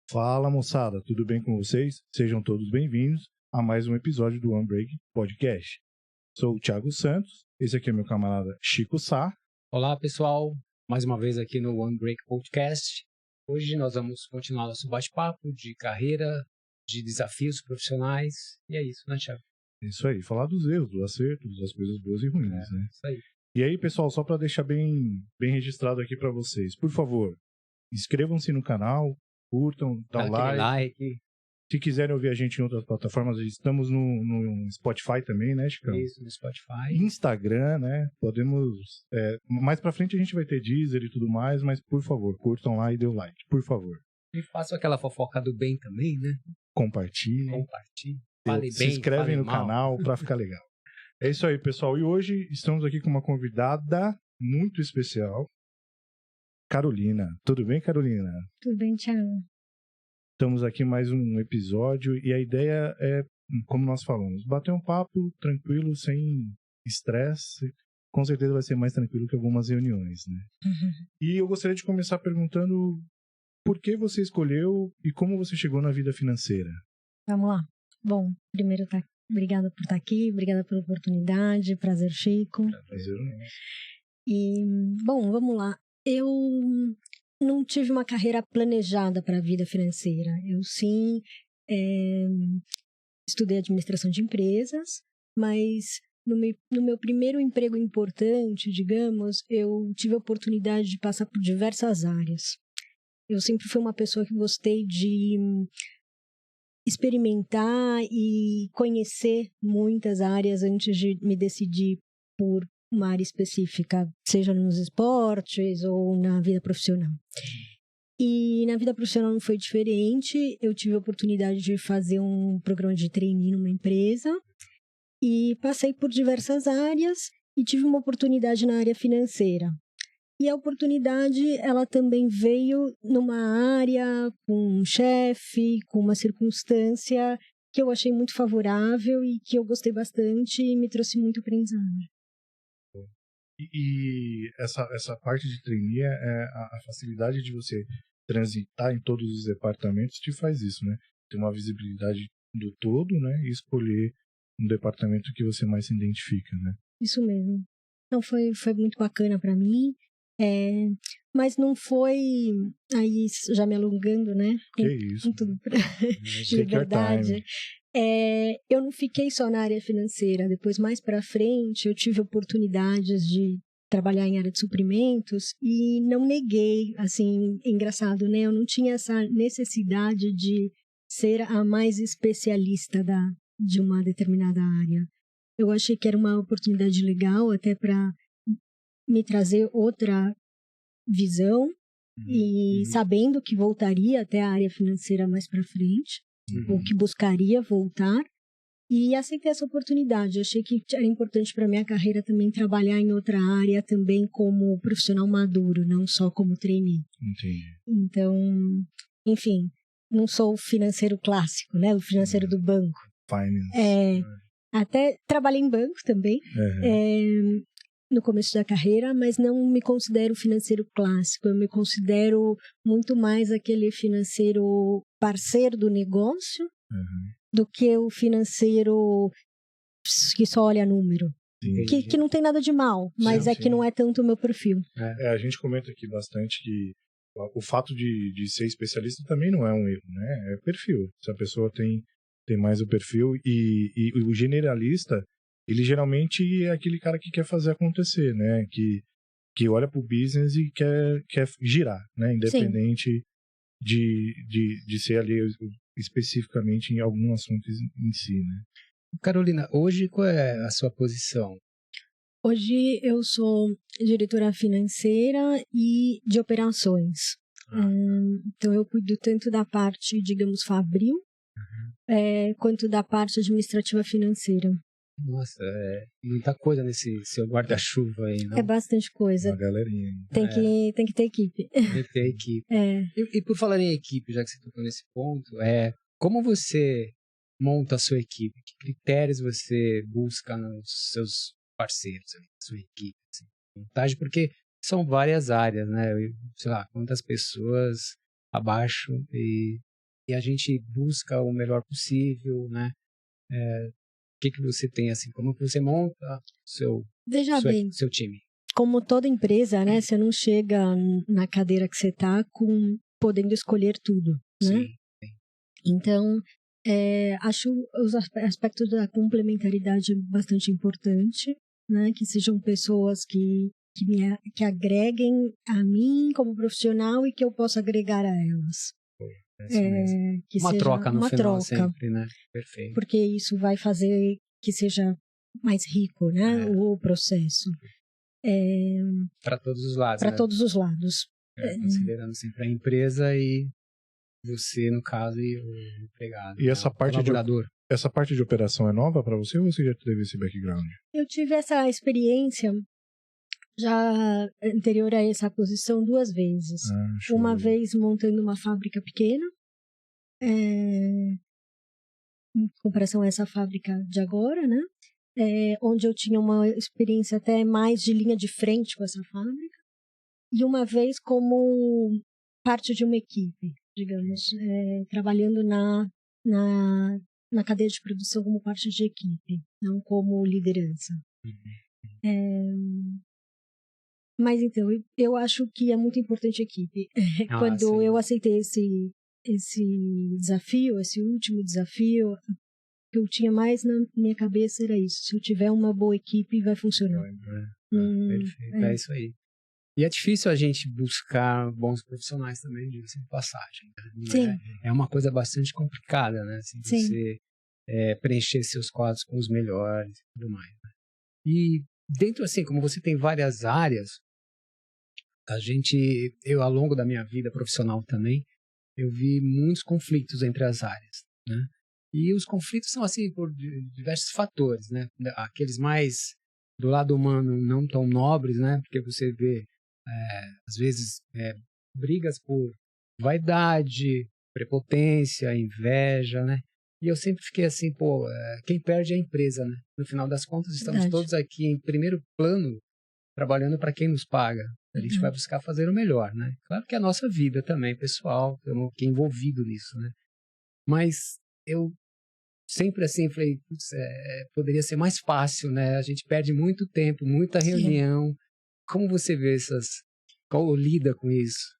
Fala moçada, tudo bem com vocês? Sejam todos bem-vindos a mais um episódio do One Break Podcast. Sou o Thiago Santos, esse aqui é meu camarada Chico Sá. Olá pessoal, mais uma vez aqui no One Break Podcast. Hoje nós vamos continuar nosso bate-papo de carreira, de desafios profissionais, e é isso, né, Thiago? Isso aí, falar dos erros, dos acertos, das coisas boas e ruins, né? Isso aí. E aí, pessoal, só para deixar bem registrado aqui para vocês, por favor, inscrevam-se no canal, curtam, dá o like. Se quiserem ouvir a gente em outras plataformas, estamos no Spotify também, né, Chico? Isso, no Spotify. Instagram, né? Podemos... mais pra frente a gente vai ter Deezer e tudo mais, mas por favor, curtam lá e dê o like, por favor. E façam aquela fofoca do bem também, né? Compartilhem. Fale Se bem, inscrevem no mal. canal pra ficar legal. É isso aí, pessoal. E hoje estamos aqui com uma convidada muito especial, Carolina. Tudo bem, Carolina? Tudo bem, Thiago. Estamos aqui em mais um episódio e a ideia é, como nós falamos, bater um papo tranquilo, sem estresse. Com certeza vai ser mais tranquilo que algumas reuniões, né? Uhum. E eu gostaria de começar perguntando por que você escolheu e como você chegou na vida financeira. Vamos lá. Bom, primeiro, obrigada por estar aqui, obrigada pela oportunidade, prazer, Chico. Prazer. E, bom, vamos lá. Eu não tive uma carreira planejada para a vida financeira. Eu, sim, estudei administração de empresas, mas no meu primeiro emprego importante, digamos, eu tive a oportunidade de passar por diversas áreas. Eu sempre fui uma pessoa que gostei de experimentar e conhecer muitas áreas antes de me decidir por uma área específica, seja nos esportes ou na vida profissional. E na vida profissional não foi diferente. Eu tive a oportunidade de fazer um programa de trainee numa empresa e passei por diversas áreas e tive uma oportunidade na área financeira. E a oportunidade, ela também veio numa área com um chefe, com uma circunstância que eu achei muito favorável e que eu gostei bastante e me trouxe muito aprendizado. E essa parte de trainee, a facilidade de você transitar em todos os departamentos te faz isso, né? Ter uma visibilidade do todo, né? E escolher um departamento que você mais se identifica, né? Isso mesmo. Então foi muito bacana para mim. Mas não foi, aí já me alongando, né? Que isso? Com tudo de verdade. Eu não fiquei só na área financeira. Depois, mais para frente, eu tive oportunidades de trabalhar em área de suprimentos e não neguei, assim, engraçado, né? Eu não tinha essa necessidade de ser a mais especialista de uma determinada área. Eu achei que era uma oportunidade legal até para me trazer outra visão e sabendo que voltaria até a área financeira mais para frente, ou que buscaria voltar, e aceitei essa oportunidade. Achei que era importante para minha carreira também trabalhar em outra área também como profissional maduro, não só como trainee. Entendi. Então, enfim, não sou o financeiro clássico, né? O financeiro do banco. Finance. Até trabalhei em banco também. No começo da carreira, mas não me considero financeiro clássico. Eu me considero muito mais aquele financeiro parceiro do negócio do que o financeiro que só olha número. Que não tem nada de mal, mas sim, que não é tanto o meu perfil. A gente comenta aqui bastante que o fato de ser especialista também não é um erro, né? É perfil. Se a pessoa tem mais o perfil e o generalista, ele geralmente é aquele cara que quer fazer acontecer, né? Que olha pro business e quer girar, né? Independente de ser ali especificamente em algum assunto em si, né? Carolina, hoje qual é a sua posição? Hoje eu sou diretora financeira e de operações. Então eu cuido tanto da parte, digamos, fabril, quanto da parte administrativa financeira. Nossa, muita coisa nesse seu guarda-chuva aí, não? É bastante coisa. Uma galerinha. Tem que ter equipe. Tem que ter equipe. E por falar em equipe, já que você tocou nesse ponto, como você monta a sua equipe? Que critérios você busca nos seus parceiros, na sua equipe? Assim, montagem, porque são várias áreas, né? Sei lá, quantas pessoas abaixo e e a gente busca o melhor possível, né? O que você tem, assim, como que você monta Veja bem, seu time? Como toda empresa, né? Você não chega na cadeira que você está podendo escolher tudo, né? Sim. Então, acho os aspectos da complementaridade bastante importante, né? Que sejam pessoas que agreguem a mim como profissional e que eu possa agregar a elas. Que uma seja troca no uma final troca, sempre, né? Perfeito. porque isso vai fazer que seja mais rico, né? O processo. Para todos os lados, Para né? todos os lados. Considerando sempre a empresa e você, no caso, e o empregado. E essa parte essa parte de operação é nova para você ou você já teve esse background? Eu tive essa experiência já anterior a essa posição 2 vezes. Uma vez montando uma fábrica pequena, em comparação a essa fábrica de agora, né? Onde eu tinha uma experiência até mais de linha de frente com essa fábrica. E uma vez como parte de uma equipe, digamos, trabalhando na cadeia de produção como parte de equipe, não como liderança. Mas então, eu acho que é muito importante a equipe. Quando eu aceitei esse desafio, esse último desafio, o que eu tinha mais na minha cabeça era isso. Se eu tiver uma boa equipe, vai funcionar. Perfeito, é isso aí. E é difícil a gente buscar bons profissionais também, diga-se de passagem. Né? Sim. É uma coisa bastante complicada, né? Assim, você preencher seus quadros com os melhores e tudo mais. Né? E dentro, assim, como você tem várias áreas, eu ao longo da minha vida profissional também, eu vi muitos conflitos entre as áreas, né? E os conflitos são, assim, por diversos fatores, né? Aqueles mais do lado humano não tão nobres, né? Porque você vê às vezes brigas por vaidade, prepotência, inveja, né? E eu sempre fiquei assim, quem perde é a empresa, né? No final das contas, estamos todos aqui em primeiro plano, trabalhando para quem nos paga. A gente vai buscar fazer o melhor, né? Claro que é a nossa vida também, pessoal, estamos aqui envolvido nisso, né? Mas eu sempre assim falei, poderia ser mais fácil, né? A gente perde muito tempo, muita reunião. Como você vê como lida com isso?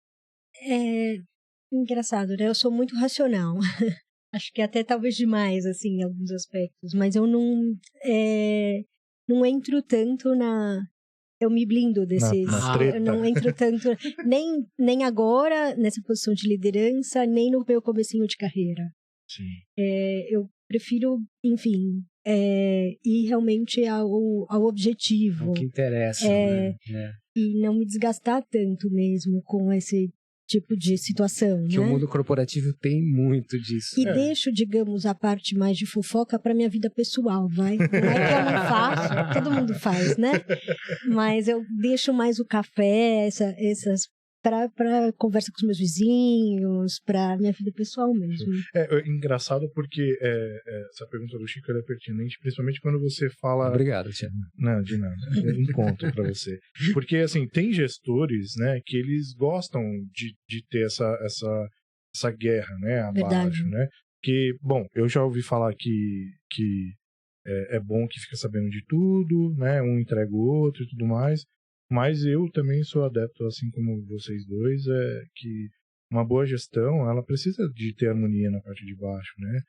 É engraçado, né? Eu sou muito racional. Acho que até talvez demais, assim, em alguns aspectos. Mas eu não entro tanto eu me blindo desses... Eu não entro tanto... nem agora, nessa posição de liderança, nem no meu comecinho de carreira. Sim. Eu prefiro, enfim... ir realmente ao objetivo. O que interessa, né? E não me desgastar tanto mesmo com esse tipo de situação, que né? o mundo corporativo tem muito disso. E deixo, digamos, a parte mais de fofoca para minha vida pessoal, vai? Não é que eu não faço, todo mundo faz, né? Mas eu deixo mais o café, essas para conversa com os meus vizinhos, para minha vida pessoal mesmo. É engraçado porque essa pergunta do Chico é pertinente, principalmente quando você fala... Obrigado, Tiago. Não, de nada. Encontro para você. Porque, assim, tem gestores, né, que eles gostam de ter essa guerra, né, abaixo, verdade. Né? Que, bom, eu já ouvi falar que é bom que fica sabendo de tudo, né, um entrega o outro e tudo mais. Mas eu também sou adepto, assim como vocês dois, que uma boa gestão, ela precisa de ter harmonia na parte de baixo, né?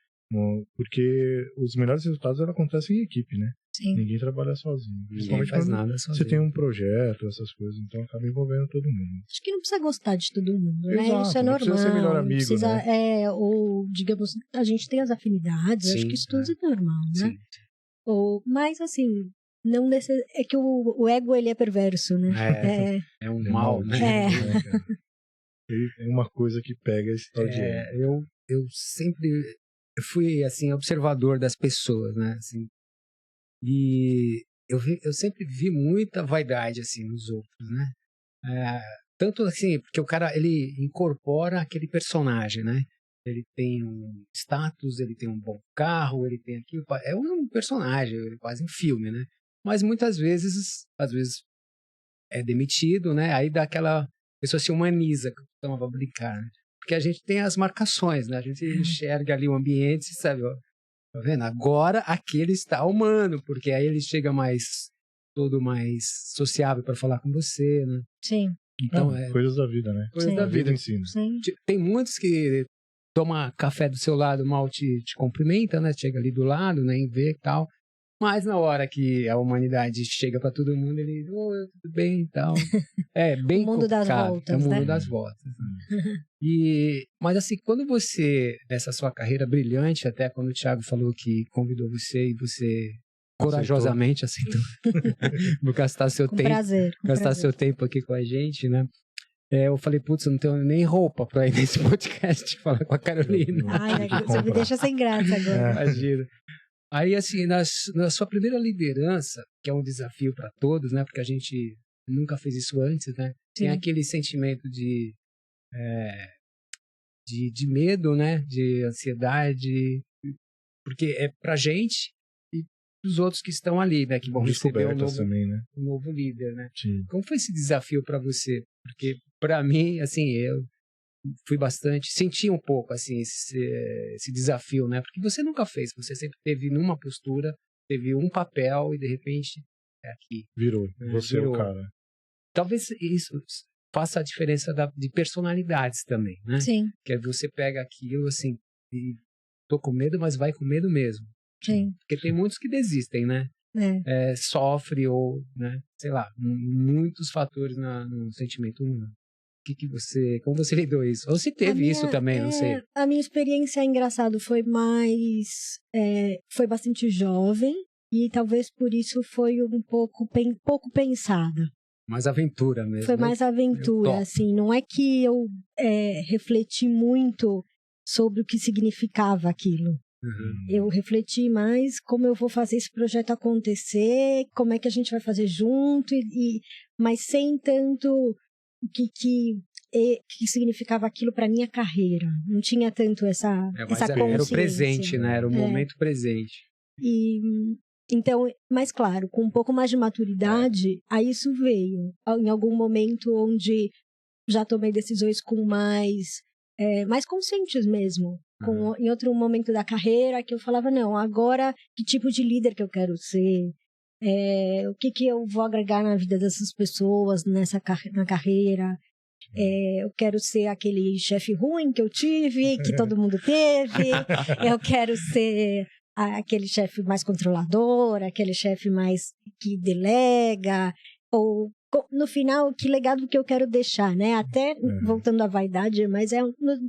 Porque os melhores resultados acontecem em equipe, né? Sim. Ninguém trabalha sozinho. Principalmente faz quando nada sozinho. Você tem um projeto, essas coisas, então acaba envolvendo todo mundo. Acho que não precisa gostar de todo mundo, né? Exato, isso é normal. Precisa ser melhor amigo, né? Ou, digamos, a gente tem as afinidades, sim, acho que isso tudo é normal, né? Sim. Mas, assim... É que o ego, ele é perverso, né? É um mal, né? É uma coisa que pega esse tal de ego. Eu sempre fui, assim, observador das pessoas, né? Assim, e eu sempre vi muita vaidade, assim, nos outros, né? Tanto assim, porque o cara, ele incorpora aquele personagem, né? Ele tem um status, ele tem um bom carro, ele tem aquilo. É um personagem, quase um filme, né? Mas muitas vezes, às vezes é demitido, né? Aí dá aquela pessoa se humaniza, que eu tomava brincar, né? porque a gente tem as marcações, né? A gente enxerga ali o ambiente, sabe? Ó, tá vendo? Agora aquele está humano, porque aí ele chega todo mais sociável para falar com você, né? Sim. Então, coisas da vida, né? Coisas da vida. Ensina. Sim. Tem muitos que toma café do seu lado, mal te cumprimenta, né? Chega ali do lado, nem vê e tal. Mas na hora que a humanidade chega para todo mundo, ele, tudo bem e tal. É bem o mundo complicado. das voltas, é o mundo né? das voltas. Né? Mas assim, quando você, nessa sua carreira brilhante, até quando o Thiago falou que convidou você e você corajosamente aceitou gastar seu tempo. Prazer, gastar seu tempo aqui com a gente, né? Eu falei, putz, eu não tenho nem roupa pra ir nesse podcast falar com a Carolina. Ai, você me deixa sem graça agora. Imagina. Aí, assim, na sua primeira liderança, que é um desafio para todos, né? Porque a gente nunca fez isso antes, né? Sim. Tem aquele sentimento de medo, né? De ansiedade, porque é pra gente e os outros que estão ali, né? Que vão receber um novo líder, né? Sim. Como foi esse desafio para você? Porque para mim, assim, eu senti um pouco, assim, esse desafio, né? Porque você nunca fez, você sempre teve numa postura, teve um papel e de repente é aqui. Virou, você virou. É o cara. Talvez isso faça a diferença de personalidades também, né? Sim. Que aí você pega aquilo, assim, e tô com medo, mas vai com medo mesmo. Sim. Porque tem muitos que desistem, né? Sofre ou, né? Sei lá, muitos fatores no sentimento humano. Como você lidou isso? Ou se teve isso também, não sei. A minha experiência, engraçado, foi bastante jovem e talvez por isso foi um pouco pensada. Mais aventura mesmo. Foi mais aventura, assim. Não é que eu refleti muito sobre o que significava aquilo. Uhum. Eu refleti mais como eu vou fazer esse projeto acontecer, como é que a gente vai fazer junto, mas sem tanto o que significava aquilo para minha carreira. Não tinha tanto essa consciência. Era o presente, né? Era o momento presente. Então, mas claro, com um pouco mais de maturidade, aí isso veio. Em algum momento onde já tomei decisões com mais conscientes mesmo. Em outro momento da carreira que eu falava, não, agora que tipo de líder que eu quero ser? O que eu vou agregar na vida dessas pessoas na carreira? Eu quero ser aquele chefe ruim que eu tive, que todo mundo teve. Eu quero ser aquele chefe mais controlador, aquele chefe mais que delega. Ou, no final, que legado que eu quero deixar, né? Até voltando à vaidade, mas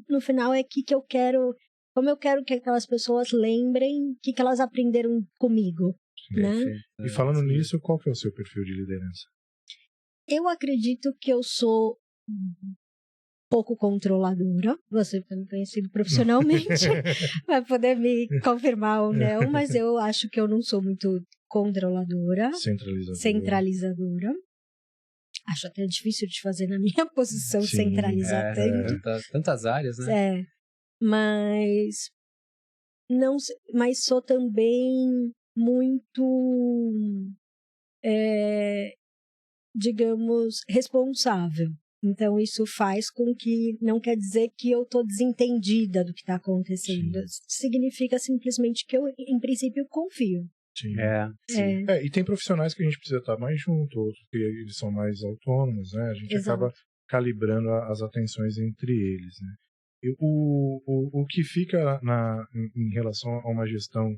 no final é que eu quero... Como eu quero que aquelas pessoas lembrem o que elas aprenderam comigo, né? E falando nisso, qual que é o seu perfil de liderança? Eu acredito que eu sou pouco controladora. Você tem me conhecido profissionalmente, vai poder me confirmar ou não, mas eu acho que eu não sou muito controladora. Centralizadora. Acho até difícil de fazer na minha posição centralizar tanto. Tantas áreas, né? Mas sou também muito, digamos, responsável. Então, isso faz com que, não quer dizer que eu estou desentendida do que está acontecendo. Sim. Significa simplesmente que eu, em princípio, confio. Sim. E tem profissionais que a gente precisa estar mais junto, outros que eles são mais autônomos, né? A gente acaba calibrando as atenções entre eles, né? O que fica em relação a uma gestão,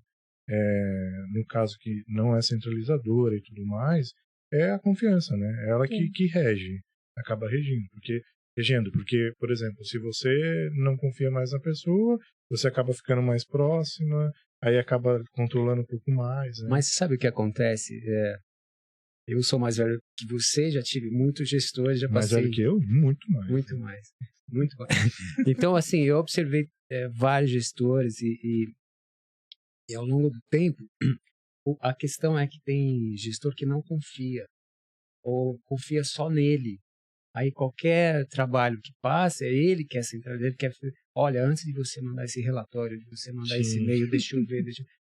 no caso que não é centralizadora e tudo mais, é a confiança, né? Ela que rege, acaba regendo, porque, por exemplo, se você não confia mais na pessoa, você acaba ficando mais próxima, aí acaba controlando um pouco mais. Né? Mas sabe o que acontece? Eu sou mais velho que você, já tive muitos gestores, já passei... Mais velho que eu? Muito mais. Muito mais. Então, assim, eu observei vários gestores e ao longo do tempo, a questão é que tem gestor que não confia, ou confia só nele. Aí qualquer trabalho que passa, é ele que é centralizado, ele quer... Olha, antes de você mandar esse relatório, de você mandar esse e-mail, deixa eu ver,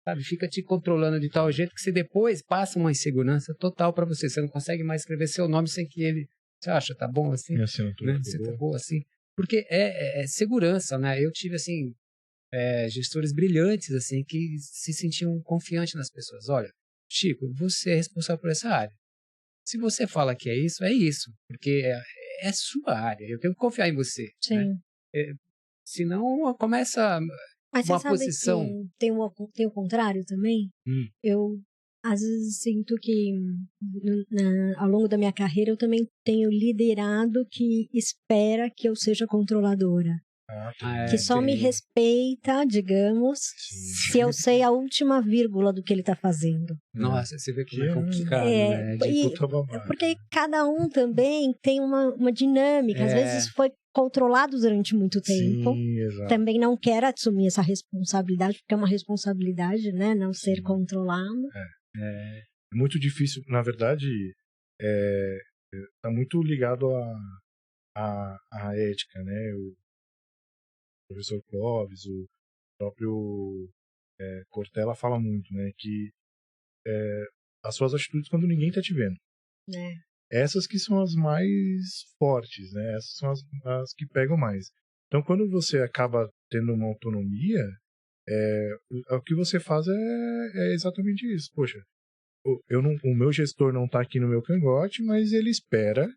sabe? Fica te controlando de tal jeito que você depois passa uma insegurança total para você. Você não consegue mais escrever seu nome sem que ele... Você acha, tá bom assim? Minha assinatura, né? Você tá bom assim? Porque é segurança, né? Eu tive, assim, gestores brilhantes, assim, que se sentiam confiantes nas pessoas. Olha, Chico, você é responsável por essa área. Se você fala que é isso, porque é sua área, eu tenho que confiar em você. Sim. Né? Senão começa Mas uma você sabe posição... que tem o contrário também? Eu, às vezes, sinto que ao longo da minha carreira eu também tenho liderado que espera que eu seja controladora. Que só me respeita, digamos, se eu sei a última vírgula do que ele está fazendo. Nossa, você vê como é complicado, né? Porque cada um também tem uma dinâmica. Às vezes foi controlado durante muito tempo. Sim, exato. Também não quer assumir essa responsabilidade, porque é uma responsabilidade, né? Não ser controlado. É muito difícil. Na verdade, está muito ligado à ética, né? O professor Clóvis, o próprio Cortella fala muito, né? Que as suas atitudes quando ninguém está te vendo. Essas que são as mais fortes, né? Essas são as que pegam mais. Então, quando você acaba tendo uma autonomia, o que você faz é exatamente isso. Poxa, o meu gestor não está aqui no meu cangote, mas ele espera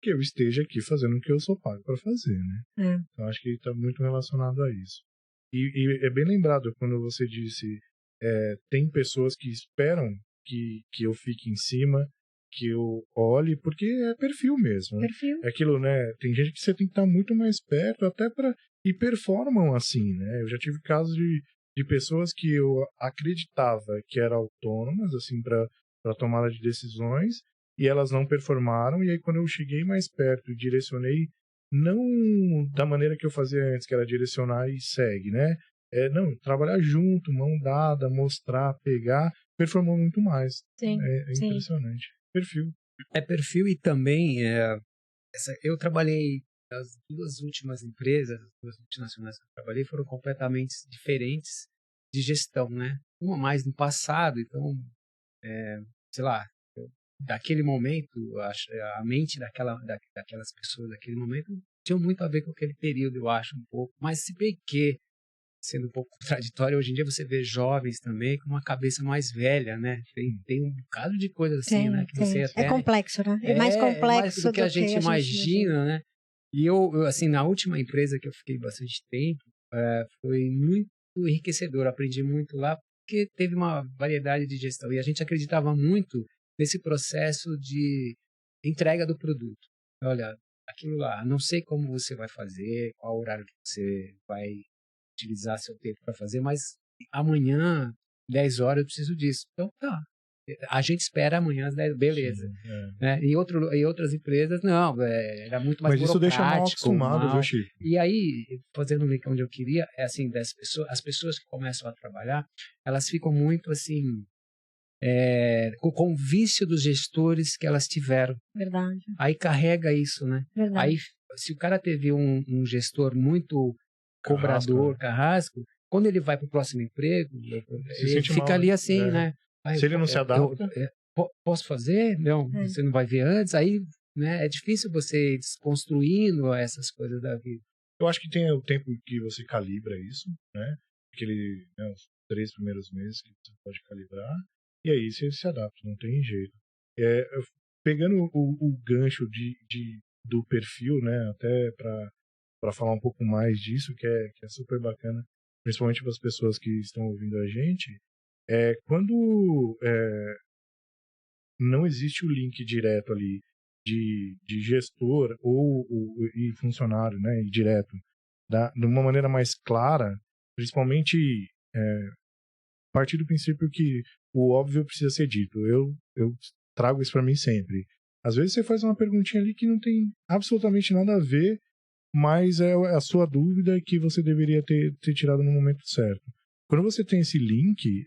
que eu esteja aqui fazendo o que eu sou pago para fazer, né? Então, acho que está muito relacionado a isso. E é bem lembrado quando você disse tem pessoas que esperam que eu fique em cima, que eu olhe, porque é perfil mesmo. Perfil. É aquilo, né? Tem gente que você tem que estar muito mais perto, até para... E performam assim, né? Eu já tive casos de pessoas que eu acreditava que eram autônomas, assim, para tomada de decisões, e elas não performaram, e aí quando eu cheguei mais perto e direcionei, não da maneira que eu fazia antes, que era direcionar e segue, né? Não, trabalhar junto, mão dada, mostrar, pegar, performou muito mais. Sim, é impressionante. Perfil. É perfil e também eu trabalhei, as duas últimas empresas, as duas multinacionais que eu trabalhei foram completamente diferentes de gestão, né? Uma mais no passado, então, sei lá, daquele momento, a mente daquelas pessoas daquele momento tinha muito a ver com aquele período, eu acho, um pouco. Mas se bem que, sendo um pouco contraditório, hoje em dia você vê jovens também com uma cabeça mais velha, né? Tem um bocado de coisa assim, né? Que você até... É complexo, né? É mais complexo mais do que a gente imagina, né? E eu, assim, na última empresa que eu fiquei bastante tempo, foi muito enriquecedor. Aprendi muito lá, porque teve uma variedade de gestão. E a gente acreditava muito nesse processo de entrega do produto. Olha, aquilo lá, não sei como você vai fazer, qual horário que você vai utilizar seu tempo para fazer, mas amanhã, 10 horas, eu preciso disso. Então, tá. A gente espera amanhã às 10, beleza. Sim, e outras empresas, não, era muito mais burocrático. Mas isso deixa mal acostumado, viu, Chico? E aí, fazendo o link onde eu queria, assim, as pessoas que começam a trabalhar, elas ficam muito, assim, com o vício dos gestores que elas tiveram. Verdade. Aí carrega isso, né? Verdade. Aí, se o cara teve um gestor muito cobrador, carrasco, quando ele vai para o próximo emprego, ele fica mal, ali assim, né? Se ele não se adapta... posso fazer? Não, você não vai ver antes. Aí, né, é difícil você ir desconstruindo essas coisas da vida. Eu acho que tem o tempo que você calibra isso, né? Os 3 primeiros meses que você pode calibrar, e aí você se adapta, não tem jeito. Pegando o gancho do perfil, né? Até para falar um pouco mais disso, que é super bacana, principalmente para as pessoas que estão ouvindo a gente, quando não existe o link direto ali de gestor e funcionário, né, e direto, de uma maneira mais clara, principalmente a partir do princípio que o óbvio precisa ser dito. Eu trago isso para mim sempre. Às vezes você faz uma perguntinha ali que não tem absolutamente nada a ver, mas é a sua dúvida que você deveria ter tirado no momento certo. Quando você tem esse link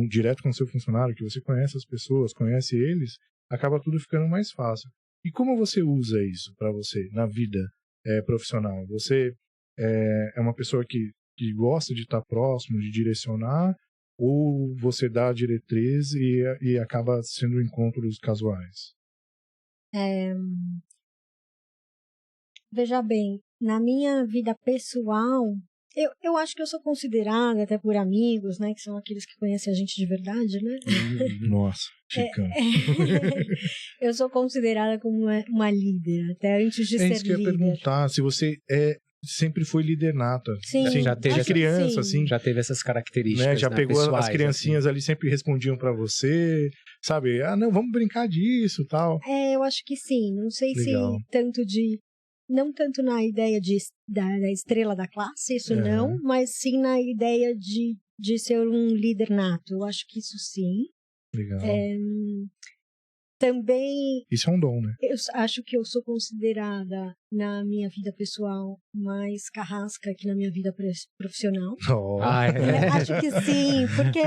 direto com o seu funcionário, que você conhece as pessoas, conhece eles, acaba tudo ficando mais fácil. E como você usa isso para você na vida profissional? Você é uma pessoa que gosta de estar próximo, de direcionar, ou você dá a diretriz e acaba sendo encontros casuais? Veja bem, na minha vida pessoal, eu acho que eu sou considerada, até por amigos, né, que são aqueles que conhecem a gente de verdade, né? Nossa, Chicão. Eu sou considerada como uma líder, até antes de ser Isso que eu ia líder. perguntar, se você sempre foi líder nata. Sim, assim, já teve de essa- criança, sim. assim, Já teve essas características, né? Já né, pegou pessoais, as criancinhas ali, sempre respondiam pra você, sabe? Ah, não, vamos brincar disso, tal. Eu acho que sim. Não sei Legal. se tanto não tanto na ideia da estrela da classe, isso Uhum. não, mas sim na ideia de ser um líder nato. Eu acho que isso sim. Legal. Também Isso é um dom, né? eu acho que eu sou considerada na minha vida pessoal mais carrasca que na minha vida profissional. Oh. Ah, Eu é. acho que sim, porque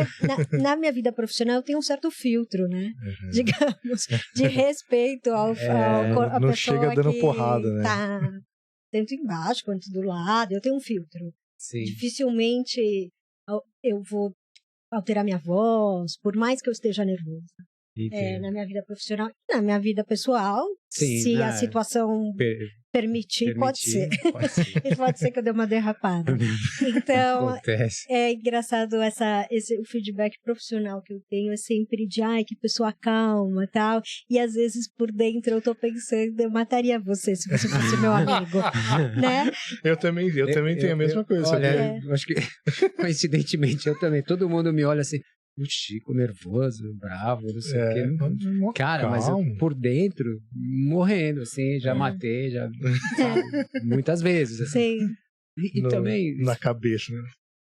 na minha vida profissional eu tenho um certo filtro, né? Uhum. Digamos, de respeito à não pessoa chega dando que porrada, né? tá tanto embaixo quanto do lado. Eu tenho um filtro. Sim. Dificilmente eu vou alterar minha voz, por mais que eu esteja nervosa. Entendo. Na minha vida profissional e na minha vida pessoal, Sim, se né? a situação permitir, pode ser. Pode ser. E pode ser que eu dê uma derrapada. Então, Acontece. é engraçado o feedback profissional que eu tenho é sempre de, que pessoa calma e tal. E às vezes por dentro eu tô pensando, eu mataria você se você fosse meu amigo, né? Eu também tenho a mesma coisa. Olha, sabia? eu acho que, coincidentemente, eu também. Todo mundo me olha assim, o Chico nervoso, bravo, não sei o quê. mó Cara, mas eu, calmo. por dentro, morrendo, assim, já matei, já, sabe, muitas vezes, assim. Sim. E também... Na cabeça, né?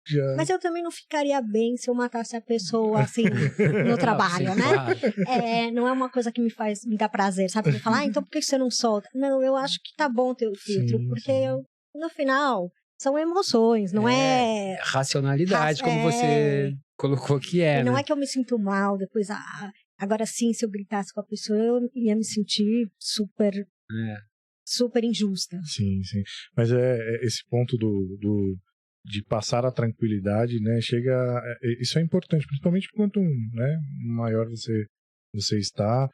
Já... Mas eu também não ficaria bem se eu matasse a pessoa, assim, no trabalho, Sim, né? claro. Não é uma coisa que me dá prazer, sabe? De falar, então por que você não solta? Não, eu acho que tá bom ter o filtro, Sim, porque sim. no final, são emoções, não é... Racionalidade, como você colocou que E não né? é que eu me sinto mal depois, agora sim, se eu gritasse com a pessoa, eu ia me sentir super injusta. Sim. Mas esse ponto de passar a tranquilidade, né? Isso é importante, principalmente quanto, né, maior você está.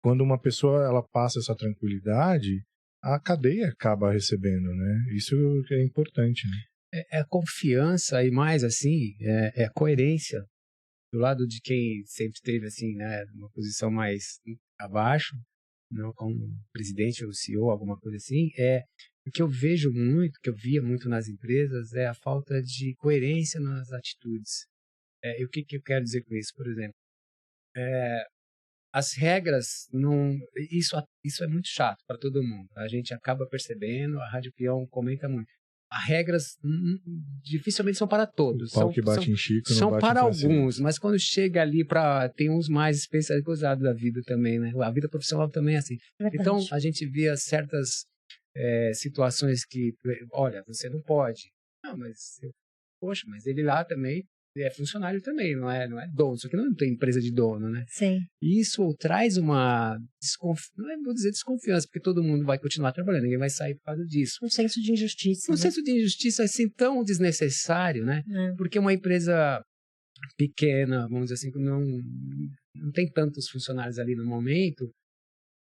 Quando uma pessoa ela passa essa tranquilidade, a cadeia acaba recebendo, né? Isso é importante, né? É confiança e mais assim, é a coerência do lado de quem sempre teve assim, né, uma posição mais abaixo, não como presidente ou CEO, alguma coisa assim, o que eu vejo muito, que eu via muito nas empresas, é a falta de coerência nas atitudes. E o que eu quero dizer com isso? Por exemplo, as regras não, isso é muito chato para todo mundo. A gente acaba percebendo, a Rádio Peão comenta muito. As regras dificilmente são para todos. O pau que bate em Chico não são bate para em Francisco. alguns, mas quando chega ali tem uns mais especializados da vida também, né? A vida profissional também é assim. Verdade. Então, a gente via certas situações que, olha, você não pode. Não, poxa, mas ele lá também é funcionário também, não é dono. Só que não tem empresa de dono, né? Sim. E isso traz uma não vou dizer desconfiança, porque todo mundo vai continuar trabalhando, ninguém vai sair por causa disso. Um senso de injustiça. Um né? senso de injustiça assim tão desnecessário, né? É. Porque uma empresa pequena, vamos dizer assim, que não tem tantos funcionários ali no momento,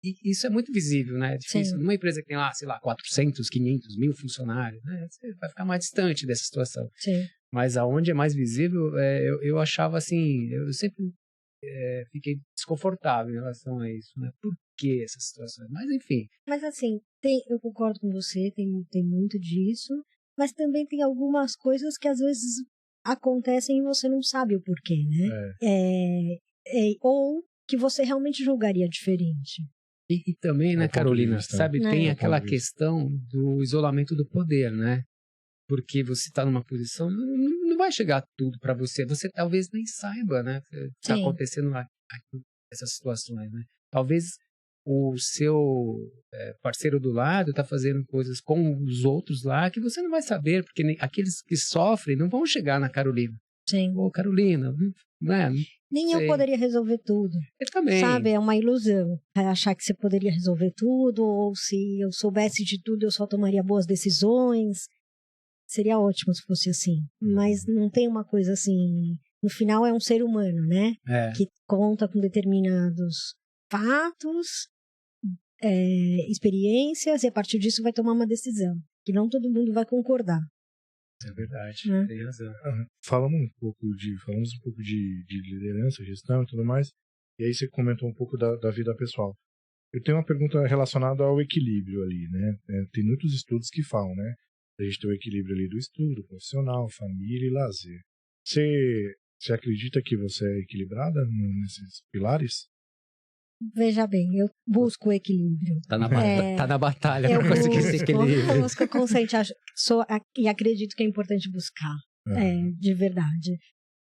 e isso é muito visível, né? É difícil. Sim. Numa empresa que tem lá, sei lá, 400, 500 mil funcionários, né? Você vai ficar mais distante dessa situação. Sim. Mas aonde é mais visível, eu achava assim, eu sempre fiquei desconfortável em relação a isso, né? Por que essas situações? Mas enfim. Mas assim, eu concordo com você, tem muito disso, mas também tem algumas coisas que às vezes acontecem e você não sabe o porquê, né? Ou que você realmente julgaria diferente. E também, né, Carolina, sabe, tem aquela questão do isolamento do poder, né? Porque você está numa posição, não vai chegar tudo para você. Você talvez nem saiba, né? Está acontecendo essas situações, né? Talvez o seu parceiro do lado está fazendo coisas com os outros lá que você não vai saber, porque aqueles que sofrem não vão chegar na Carolina. Sim. Ô, Carolina, né? Nem eu poderia resolver tudo. Eu também. Sabe, é uma ilusão. Achar que você poderia resolver tudo, ou se eu soubesse de tudo, eu só tomaria boas decisões. Seria ótimo se fosse assim. Mas não tem uma coisa assim. No final é um ser humano, né? Que conta com determinados fatos, experiências e a partir disso vai tomar uma decisão, que não todo mundo vai concordar. É verdade, tem razão. Falamos um pouco de liderança, gestão e tudo mais, e aí você comentou um pouco da vida pessoal. Eu tenho uma pergunta relacionada ao equilíbrio ali, né? Tem muitos estudos que falam, né? A gente tem o equilíbrio ali do estudo, profissional, família e lazer. Você acredita que você é equilibrada nesses pilares? Veja bem, eu busco o equilíbrio. Tá na batalha Eu para conseguir esse equilíbrio. Eu busco consciente, e acredito que é importante buscar, de verdade.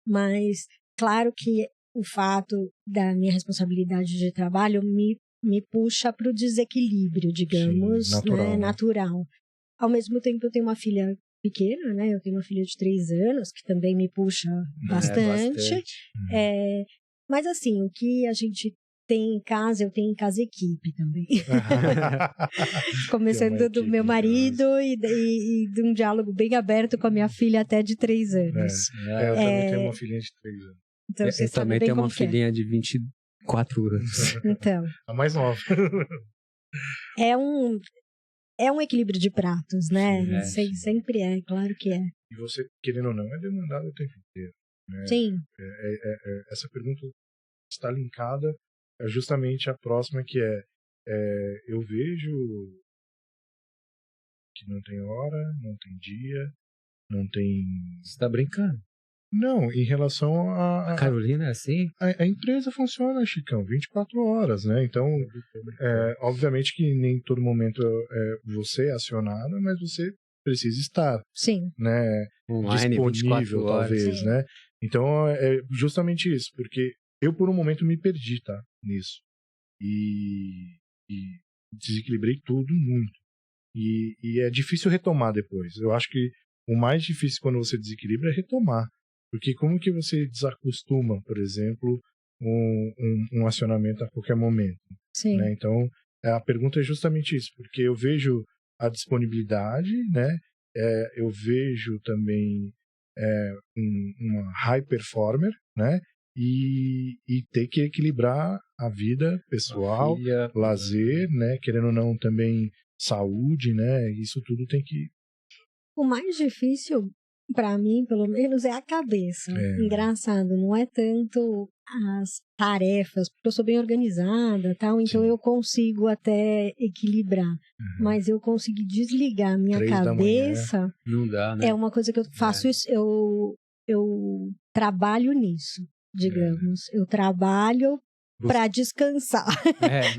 Mas, claro que o fato da minha responsabilidade de trabalho me puxa para o desequilíbrio, digamos, sim, natural, né? Natural. Ao mesmo tempo, eu tenho uma filha pequena, né? Eu tenho uma filha de 3 anos, que também me puxa bastante. Mas, assim, o que a gente tem em casa, eu tenho em casa equipe também. Começando do meu marido e de um diálogo bem aberto com a minha filha até de 3 anos. Eu também tenho uma filhinha de 3 anos. Então, eu também tenho uma filhinha de 24 anos. Então. A mais nova. É um equilíbrio de pratos, né? Sempre é, claro que é. E você, querendo ou não, é demandado o tempo inteiro. Né? Sim. Essa pergunta está linkada justamente à próxima, que eu vejo que não tem hora, não tem dia, não tem... Você está brincando? Não, em relação a Carolina é assim? A empresa funciona, Chicão, 24 horas, né? Então, obviamente que nem todo momento você é acionado, mas você precisa estar. Sim. Né? Online, disponível, talvez, sim. né? Então, é justamente isso, porque eu, por um momento, me perdi, tá? Nisso. E desequilibrei tudo muito. E é difícil retomar depois. Eu acho que o mais difícil quando você desequilibra é retomar. Porque como que você desacostuma, por exemplo, um acionamento a qualquer momento? Sim. Né? Então, a pergunta é justamente isso, porque eu vejo a disponibilidade, né? Eu vejo também uma high performer, né? E ter que equilibrar a vida pessoal, lazer, né? Querendo ou não, também saúde, né? Isso tudo tem que... O mais difícil, para mim, pelo menos, é a cabeça. Engraçado, não é tanto as tarefas, porque eu sou bem organizada, tal, então eu consigo até equilibrar. Mas eu conseguir desligar a minha cabeça, não dá, né? É uma coisa que eu faço isso, eu trabalho nisso, digamos. Eu trabalho para descansar.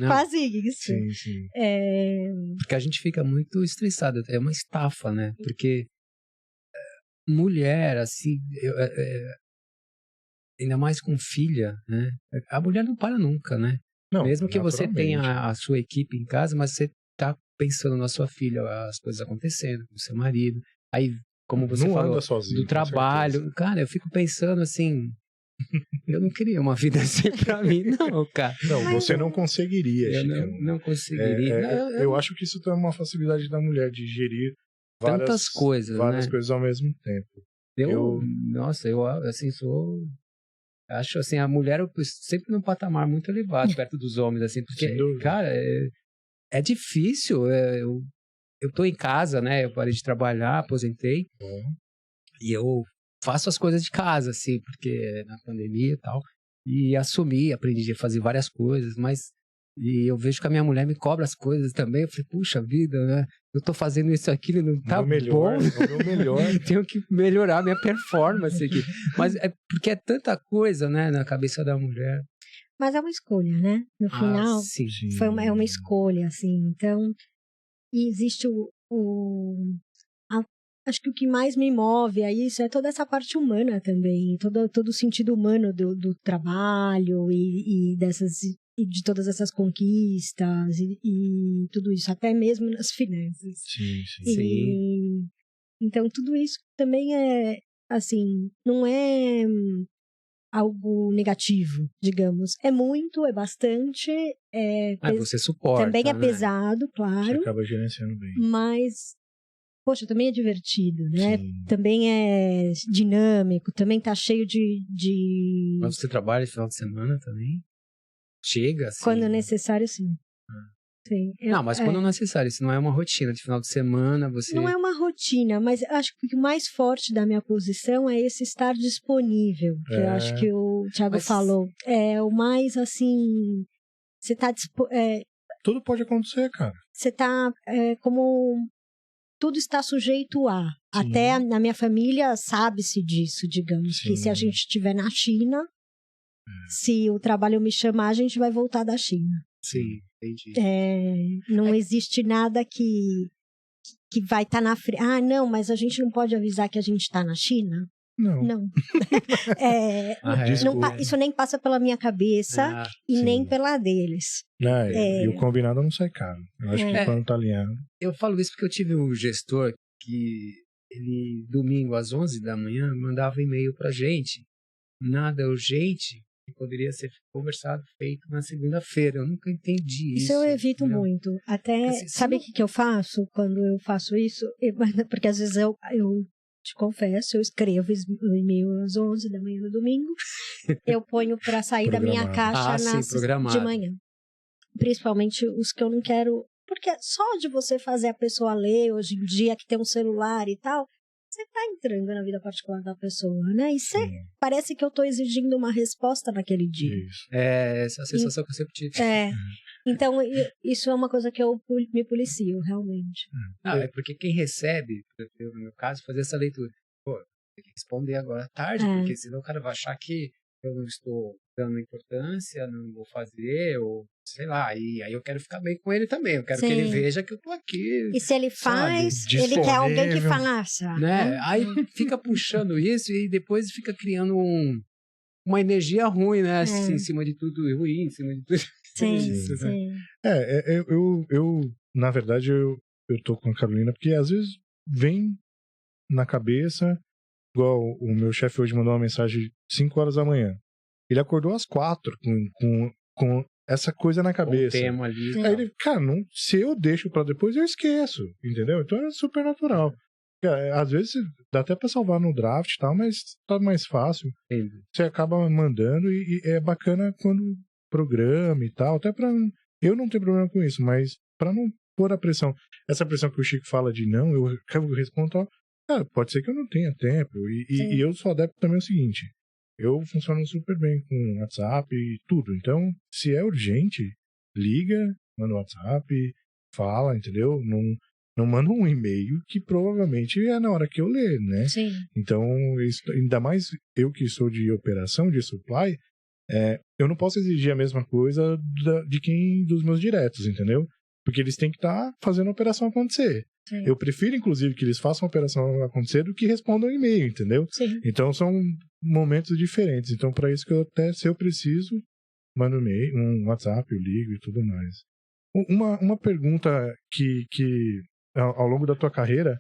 Quase isso. Sim, sim. Porque a gente fica muito estressado, é uma estafa, né? Porque mulher, assim, ainda mais com filha, né? A mulher não para nunca, né? Não, mesmo que você tenha a sua equipe em casa, mas você tá pensando na sua filha, as coisas acontecendo, com o seu marido. Aí, como você falou, sozinho, do trabalho, cara, eu fico pensando assim, eu não queria uma vida assim pra mim, não, cara. Não, você não conseguiria, Eu não conseguiria. Eu acho que isso é uma facilidade da mulher de gerir tantas coisas, várias né? coisas ao mesmo tempo. Nossa, eu assim acho assim, a mulher sempre num patamar muito elevado perto dos homens, assim, porque, cara, é difícil. Eu tô em casa, né? Eu parei de trabalhar, aposentei. E eu faço as coisas de casa, assim, porque na pandemia e tal. E aprendi a fazer várias coisas, e eu vejo que a minha mulher me cobra as coisas também. Eu falei, puxa vida, né? Eu tô fazendo isso aqui, não tá bom. O meu melhor. Tenho que melhorar a minha performance aqui. Mas é porque é tanta coisa, né, na cabeça da mulher. Mas é uma escolha, né? No final, sim. É uma escolha, assim. Então, e existe acho que o que mais me move a isso é toda essa parte humana também, todo o sentido humano do trabalho e de todas essas conquistas e tudo isso, até mesmo nas finanças. Sim. Então, tudo isso também é, assim, não é algo negativo, digamos. É bastante. Você suporta, também é né? pesado, claro. Você acaba gerenciando bem. Mas, poxa, também é divertido, né? Sim. Também é dinâmico, também tá cheio de... Mas você trabalha no final de semana também? Chega, assim? Quando necessário, sim. Sim. Não, mas quando necessário, isso não é uma rotina de final de semana, você... Não é uma rotina, mas acho que o mais forte da minha posição é esse estar disponível, que eu acho que o Thiago falou. É o mais, assim, você tá... Tudo pode acontecer, cara. Você tá como... Tudo está sujeito a. Sim. Até na minha família sabe-se disso, digamos. Sim. Que se a gente estiver na China, se o trabalho me chamar, a gente vai voltar da China. Sim, entendi. Não existe nada que vai estar na frente. Ah, não, mas a gente não pode avisar que a gente está na China? Não. Isso nem passa pela minha cabeça e nem pela deles. E o combinado não sai caro. Eu acho que quando tá alinhado. Eu falo isso porque eu tive um gestor que ele, domingo às 11 da manhã, mandava e-mail pra gente. Nada urgente que poderia ser conversado, feito na segunda-feira. Eu nunca entendi isso. Isso eu evito muito. Até, sabe o que eu faço quando eu faço isso? Porque às vezes eu te confesso, eu escrevo o e-mail às 11 da manhã no domingo, eu ponho para sair da minha caixa de manhã. Principalmente os que eu não quero, porque só de você fazer a pessoa ler, hoje em dia que tem um celular e tal, você tá entrando na vida particular da pessoa, né? E parece que eu tô exigindo uma resposta naquele dia. Isso. Essa é a sensação que eu sempre tive. Então, isso é uma coisa que eu me policio, realmente. É porque quem recebe, no meu caso, fazer essa leitura. Pô, tem que responder agora à tarde, porque senão o cara vai achar que eu não estou dando importância, não vou fazer, ou sei lá, e aí eu quero ficar bem com ele também. Eu quero que ele veja que eu tô aqui. E se ele faz, ele quer alguém que faça. Né? Aí fica puxando isso e depois fica criando uma energia ruim, né? Assim, em cima de tudo ruim, em cima de tudo. Sim. Eu na verdade, eu tô com a Carolina, porque às vezes vem na cabeça, igual o meu chefe hoje mandou uma mensagem 5 horas da manhã. Ele acordou às 4 com essa coisa na cabeça. O tema ali. Aí ele, cara, se eu deixo pra depois, eu esqueço, entendeu? Então é super natural. Às vezes dá até pra salvar no draft e tal, mas tá mais fácil. Entendi. Você acaba mandando e é bacana quando programa e tal, até pra... Eu não tenho problema com isso, mas pra não pôr a pressão. Essa pressão que o Chico fala de não, eu respondo, cara, pode ser que eu não tenha tempo. E eu sou adepto também ao seguinte, eu funciono super bem com WhatsApp e tudo. Então, se é urgente, liga, manda um WhatsApp, fala, entendeu? Não manda um e-mail que provavelmente é na hora que eu ler, né? Sim. Então, isso, ainda mais eu que sou de operação, de supply, eu não posso exigir a mesma coisa dos meus diretos, entendeu? Porque eles têm que estar fazendo a operação acontecer. Sim. Eu prefiro, inclusive, que eles façam a operação acontecer do que respondam e-mail, entendeu? Sim. Então, são momentos diferentes. Então, para isso que eu até, se eu preciso, mando um WhatsApp, eu ligo e tudo mais. Uma pergunta que ao longo da tua carreira,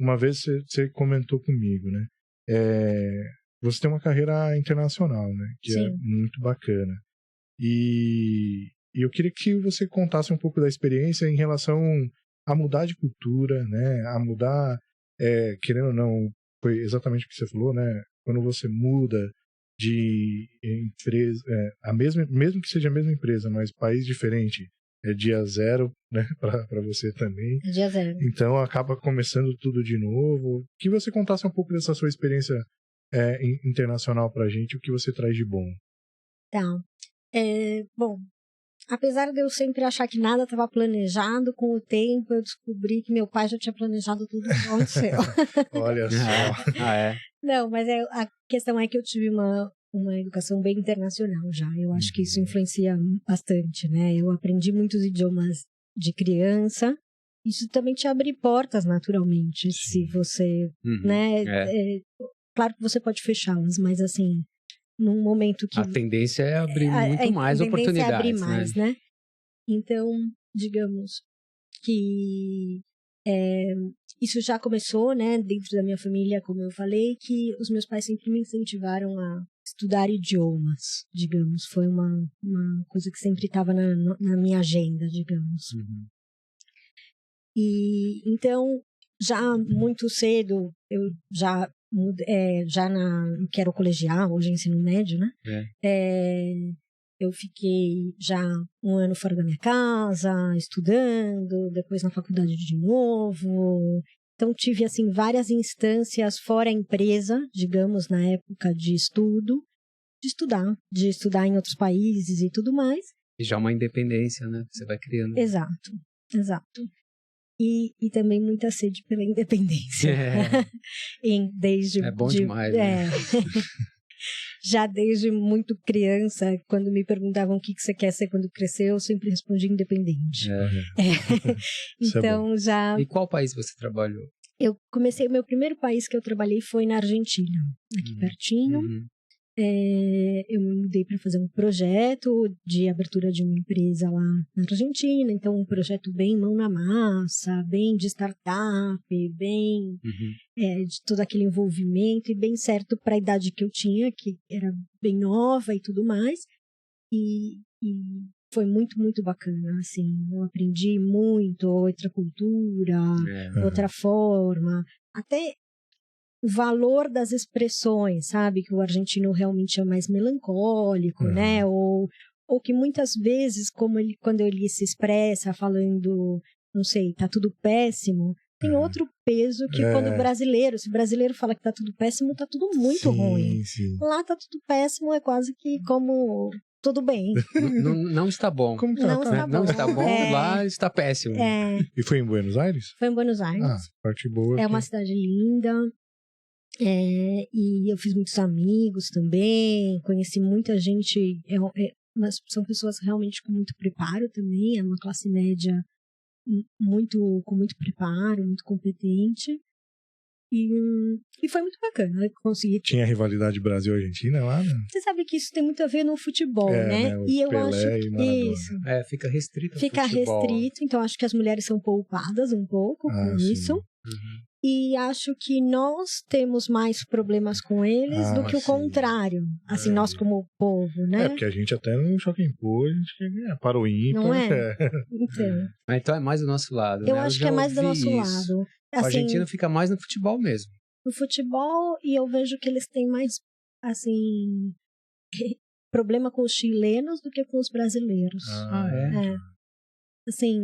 uma vez você comentou comigo, né? Você tem uma carreira internacional, né? Que é muito bacana. E eu queria que você contasse um pouco da experiência em relação a mudar de cultura, né? A mudar, querendo ou não, foi exatamente o que você falou, né? Quando você muda de empresa, mesmo que seja a mesma empresa, mas país diferente, é dia zero, né? Para você também. É dia zero. Então acaba começando tudo de novo. Que você contasse um pouco dessa sua experiência internacional pra gente, o que você traz de bom. Tá. Bom, apesar de eu sempre achar que nada estava planejado, com o tempo eu descobri que meu pai já tinha planejado tudo que aconteceu. Olha só. Não, mas a questão é que eu tive uma educação bem internacional já. Eu acho que isso influencia bastante, né? Eu aprendi muitos idiomas de criança. Isso também te abre portas naturalmente, se você, né? Claro que você pode fechá-las, mas assim, num momento que... A tendência é abrir muito mais oportunidades. A tendência é abrir mais, né? Então, digamos que isso já começou, né, dentro da minha família, como eu falei, que os meus pais sempre me incentivaram a estudar idiomas, digamos. Foi uma coisa que sempre estava na minha agenda, digamos. E então, já muito cedo, eu já que era o colegial, hoje é ensino médio, né? Eu fiquei já um ano fora da minha casa, estudando, depois na faculdade de novo. Então, tive, assim, várias instâncias fora a empresa, digamos, na época de estudo, de estudar em outros países e tudo mais. E já uma independência, né? Você vai criando. Exato. E também muita sede pela independência. É bom demais, né? Já desde muito criança, quando me perguntavam o que você quer ser quando crescer, eu sempre respondi independente. Então, já... E qual país você trabalhou? Eu comecei, o meu primeiro país que eu trabalhei foi na Argentina, aqui pertinho. Eu me mudei para fazer um projeto de abertura de uma empresa lá na Argentina, então um projeto bem mão na massa, bem de startup, bem de todo aquele envolvimento e bem certo para a idade que eu tinha, que era bem nova e tudo mais, e foi muito, muito bacana, assim, eu aprendi muito, outra cultura, outra forma, até o valor das expressões, sabe? Que o argentino realmente é mais melancólico, né? Ou que muitas vezes, quando ele se expressa falando, não sei, tá tudo péssimo, tem outro peso que quando se o brasileiro fala que tá tudo péssimo, tá tudo muito ruim. Sim. Lá tá tudo péssimo, é quase que como tudo bem. Não está bom. Como tá? Não está bom, lá está péssimo. E foi em Buenos Aires? Foi em Buenos Aires. Parte boa. É uma cidade linda. E eu fiz muitos amigos também, conheci muita gente, são pessoas realmente com muito preparo também, é uma classe média com muito preparo, muito competente, e foi muito bacana, eu consegui... Tinha rivalidade Brasil-Argentina lá, né? Você sabe que isso tem muito a ver no futebol, né? E eu Pelé acho e Maradona. isso. Fica restrito. Fica restrito, então acho que as mulheres são poupadas um pouco com isso. E acho que nós temos mais problemas com eles do que o contrário. Assim, nós como povo, né? Porque a gente até no Shopping Pool, a gente quer ganhar para o ímpar. Não é? Então é mais do nosso lado, eu né? acho que é mais do nosso lado. Assim, a Argentina fica mais no futebol mesmo. No futebol, e eu vejo que eles têm mais, assim, problema com os chilenos do que com os brasileiros. Assim,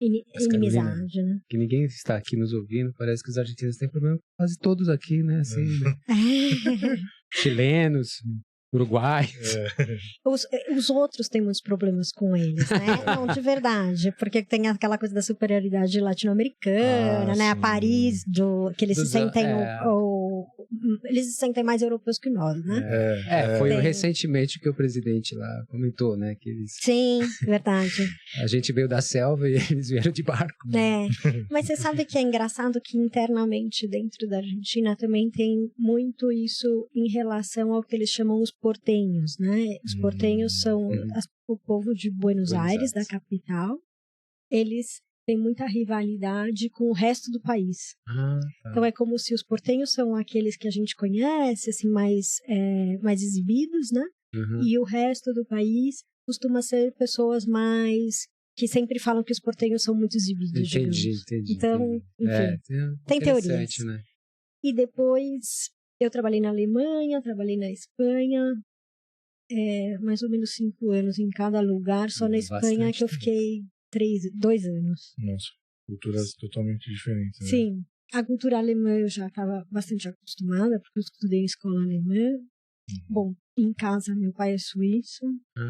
inimizade, né? Que ninguém está aqui nos ouvindo, parece que os argentinos têm problema quase todos aqui, né? Assim, chilenos, uruguaios. Os outros têm muitos problemas com eles, né? Não, de verdade, porque tem aquela coisa da superioridade latino-americana, né? A Paris, que eles se sentem eles se sentem mais europeus que nós, né? Foi recentemente que o presidente lá comentou, né? Que eles... Sim, verdade. A gente veio da selva e eles vieram de barco. Mas você sabe que é engraçado que internamente dentro da Argentina também tem muito isso em relação ao que eles chamam os portenhos, né? Os portenhos são o povo de Buenos Aires, da capital. Eles têm muita rivalidade com o resto do país. Então é como se os portenhos são aqueles que a gente conhece, assim, mais exibidos, né? E o resto do país costuma ser pessoas mais que sempre falam que os portenhos são muito exibidos. Entendi. Então, enfim, tem teorias. Né? E depois eu trabalhei na Alemanha, trabalhei na Espanha, mais ou menos 5 anos em cada lugar. Só na Espanha que eu fiquei 2 anos. Nossa, culturas totalmente diferentes, né? Sim, a cultura alemã eu já estava bastante acostumada, porque eu estudei em escola alemã. Bom, em casa meu pai é suíço,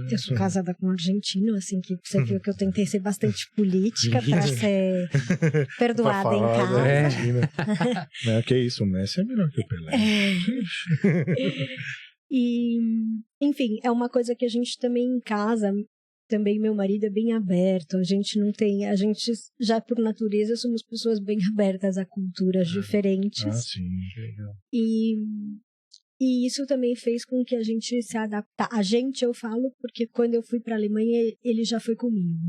eu sou casada com um argentino, assim, que você viu que eu tentei ser bastante política para ser perdoada em casa. Não, que isso, o Messi é melhor que o Pelé. E, enfim, é uma coisa que a gente também em casa, também meu marido é bem aberto, a gente já por natureza somos pessoas bem abertas a culturas diferentes. Sim, legal. E isso também fez com que a gente se adaptasse. Eu falo porque quando eu fui para a Alemanha, ele já foi comigo.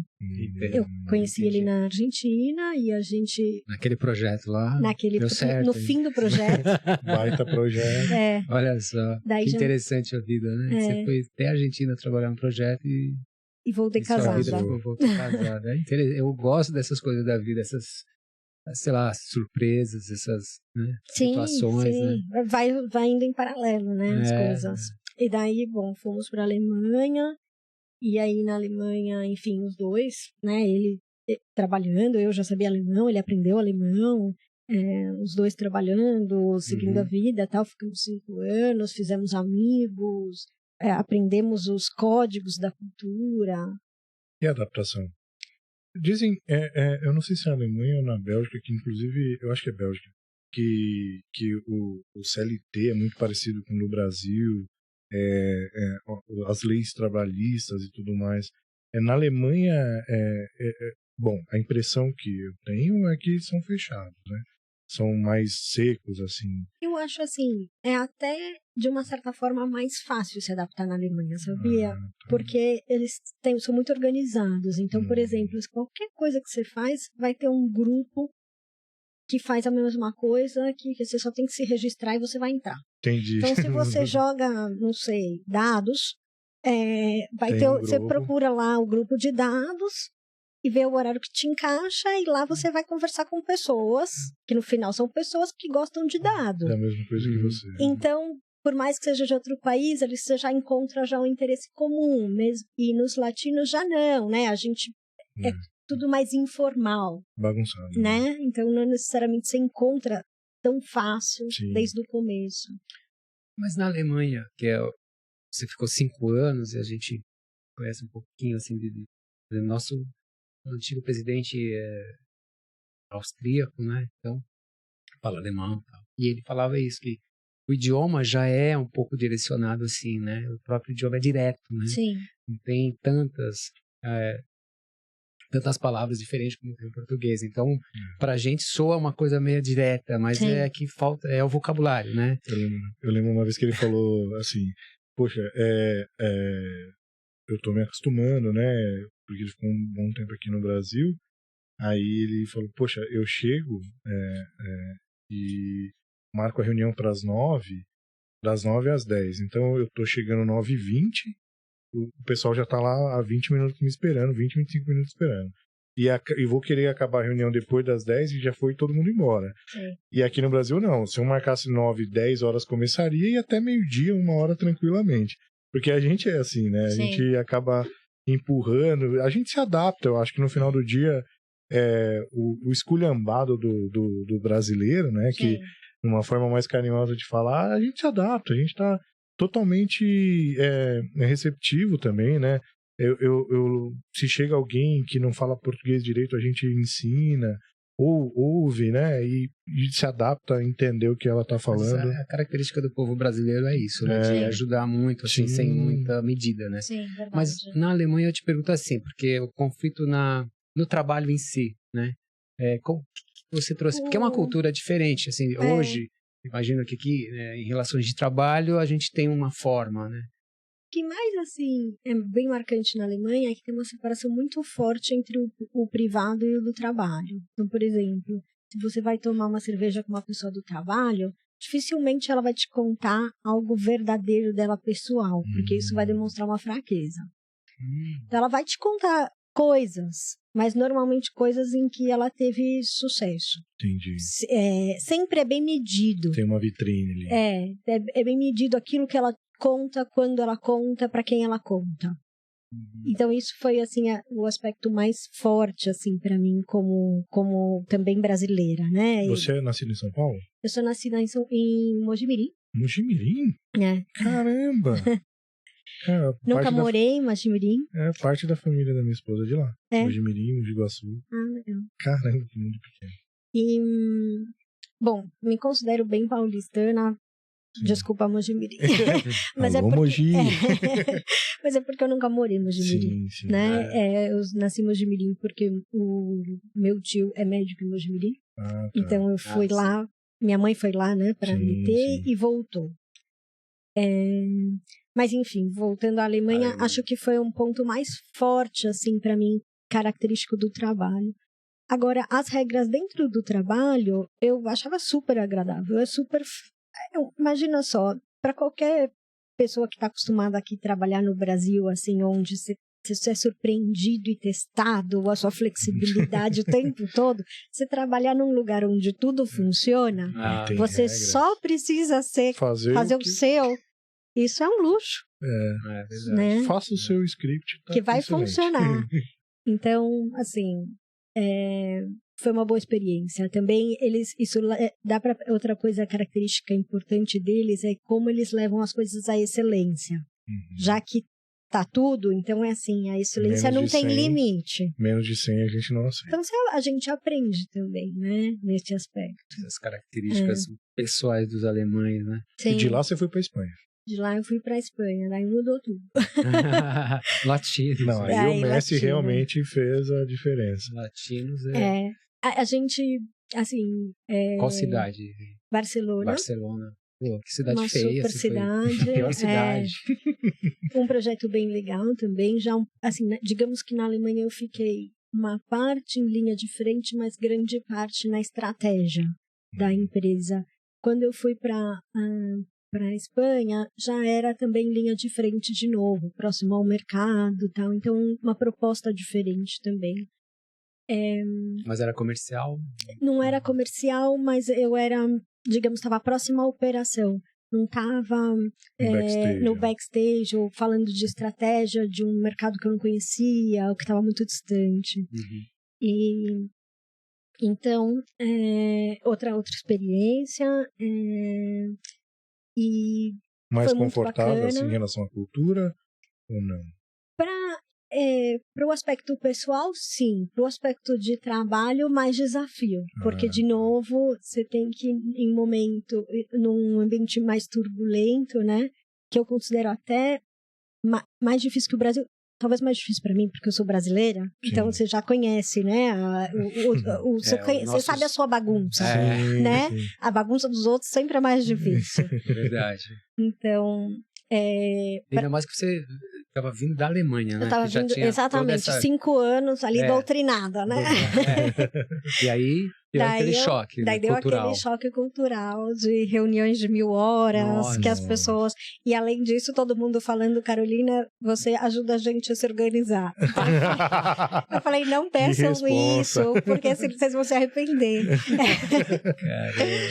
Eu conheci ele na Argentina e a gente... Naquele projeto lá, deu certo, no fim do projeto. Baita projeto. Olha só, que interessante a vida, né? Você foi até a Argentina trabalhar no projeto e voltei casada. Voltei casada. Eu gosto dessas coisas da vida, essas... sei lá, surpresas, essas situações, né? Vai indo em paralelo, né, as coisas. E daí, bom, fomos para a Alemanha E aí na Alemanha, enfim, os dois, né? Ele trabalhando, eu já sabia alemão, ele aprendeu alemão, os dois trabalhando, seguindo a vida, tal. Ficamos 5 anos, fizemos amigos, aprendemos os códigos da cultura. E a adaptação? Dizem, eu não sei se é na Alemanha ou na Bélgica, que inclusive, eu acho que é Bélgica, que o CLT é muito parecido com o do Brasil, as leis trabalhistas e tudo mais. Na Alemanha, bom, a impressão que eu tenho é que são fechados, né? São mais secos, assim. Eu acho assim, é até de uma certa forma mais fácil se adaptar na Alemanha, sabia? Tá. Porque eles são muito organizados. Então, por exemplo, qualquer coisa que você faz, vai ter um grupo que faz a mesma coisa, que você só tem que se registrar e você vai entrar. Entendi. Então, se você joga, não sei, dados, você procura lá o grupo de dados e vê o horário que te encaixa, e lá você vai conversar com pessoas, que no final são pessoas que gostam de dados. É a mesma coisa que você. Então, por mais que seja de outro país, você já encontra já um interesse comum, mesmo, e nos latinos já não, né? A gente é tudo mais informal. Bagunçado. Né? Então, não necessariamente se encontra tão fácil desde o começo. Mas na Alemanha, você ficou 5 anos, e a gente conhece um pouquinho, assim, do nosso antigo presidente austríaco, né? Então, fala alemão e tal. E ele falava isso, que o idioma já é um pouco direcionado assim, né? O próprio idioma é direto, né? Sim. Não tem tantas palavras diferentes como tem o português. Então, pra gente soa uma coisa meio direta, mas é que falta, é o vocabulário, né? Eu lembro uma vez que ele falou assim, poxa, eu tô me acostumando, né? Porque ele ficou um bom tempo aqui no Brasil. Aí ele falou, poxa, eu chego e marco a reunião para as 9, das 9 às 10. Então eu tô chegando 9h20, o pessoal já tá lá há 20 minutos me esperando, 20, 25 minutos esperando. E vou querer acabar a reunião depois das 10 e já foi todo mundo embora. Sim. E aqui no Brasil não, se eu marcasse 9, 10 horas começaria e até meio-dia, 1 hora tranquilamente. Porque a gente é assim, né? A gente acaba empurrando, a gente se adapta, eu acho que no final do dia o esculhambado do brasileiro, né? Sim. Que uma forma mais carinhosa de falar, a gente se adapta, a gente está totalmente receptivo também, né? Se chega alguém que não fala português direito, a gente ensina, ou ouve, né? E se adapta a entender o que ela está falando. A característica do povo brasileiro é isso, né? De ajudar muito, assim, sem muita medida, né? Sim, verdade. Mas na Alemanha eu te pergunto assim, porque o conflito no trabalho em si, né? Como que você trouxe? Porque é uma cultura diferente, assim, hoje, imagino que aqui, em relações de trabalho, a gente tem uma forma, né? O que mais, assim, é bem marcante na Alemanha é que tem uma separação muito forte entre o privado e o do trabalho. Então, por exemplo, se você vai tomar uma cerveja com uma pessoa do trabalho, dificilmente ela vai te contar algo verdadeiro dela pessoal, porque isso vai demonstrar uma fraqueza. Então, ela vai te contar coisas, mas normalmente coisas em que ela teve sucesso. Entendi. Sempre é bem medido. Tem uma vitrine ali. É bem medido aquilo que ela conta, quando ela conta, para quem ela conta. Então isso foi assim o aspecto mais forte assim para mim como também brasileira, né? Você é nascida em São Paulo? Eu sou nascida em Mojimirim. Mojimirim? Caramba! Nunca morei em Mojimirim. Parte da família da minha esposa de lá. Mojimirim, Mogi Guaçu. Legal. Caramba, que mundo pequeno. E bom, me considero bem paulistana. Desculpa, Mojimirim. Mas Alô, Mogi. Mas é porque eu nunca morei em Mojimirim. Sim. Né? Eu nasci em Mojimirim porque o meu tio é médico em Mojimirim. Tá. Então eu fui lá, minha mãe foi lá, né, para me ter e voltou. Mas enfim, voltando à Alemanha, acho que foi um ponto mais forte, assim, para mim, característico do trabalho. Agora, as regras dentro do trabalho, eu achava super agradável. Imagina só, para qualquer pessoa que está acostumada aqui a trabalhar no Brasil, assim, onde você é surpreendido e testado, a sua flexibilidade o tempo todo, você trabalhar num lugar onde tudo funciona, você só precisa fazer o seu. Isso é um luxo. né? Faça o seu script. Tá que vai excelente. funcionar. Então, assim, foi uma boa experiência. Também dá para outra coisa característica importante deles é como eles levam as coisas à excelência. Já que tá tudo, então é assim, a excelência Menos não de tem 100, limite. Menos de 100 a gente não aceita. Então a gente aprende também, né, nesse aspecto. As características pessoais dos alemães, né? Sim. E de lá você foi para Espanha. De lá eu fui para Espanha, daí mudou tudo. Latinos. Não, aí Aí, o Messi latino. realmente fez a diferença. Latinos A gente, assim... Qual cidade? Barcelona. Barcelona. Pô, que cidade Uma feia. super cidade. Pior cidade. Um projeto bem legal também. Já, assim, digamos que na Alemanha eu fiquei uma parte em linha de frente, mas grande parte na estratégia da empresa. Quando eu fui para a Espanha, já era também linha de frente de novo, próximo ao mercado e tal. Então, uma proposta diferente também. Mas era comercial? Não era comercial, mas eu era, digamos, estava próxima à operação. Não estava no backstage ou falando de estratégia de um mercado que eu não conhecia, ou que estava muito distante. E então, outra experiência. E mais foi muito confortável bacana. assim, em relação à cultura ou não? Para o aspecto pessoal, sim. Para o aspecto de trabalho, mais desafio. Porque, de novo, você tem que, num ambiente mais turbulento, né? Que eu considero até mais difícil que o Brasil. Talvez mais difícil para mim, porque eu sou brasileira. Sim. Então, você já conhece, né? Você sabe a sua bagunça, né? Sim. A bagunça dos outros sempre é mais difícil. Verdade. Então... Ainda mais que você estava vindo da Alemanha, né? Eu estava vindo, exatamente, 5 anos ali doutrinada, né? E aí deu aquele choque daí cultural. Deu aquele choque cultural de reuniões de 1000 horas, nossa, que as pessoas... E além disso, todo mundo falando, Carolina, você ajuda a gente a se organizar. Eu falei, não peçam isso, porque vocês vão se arrepender.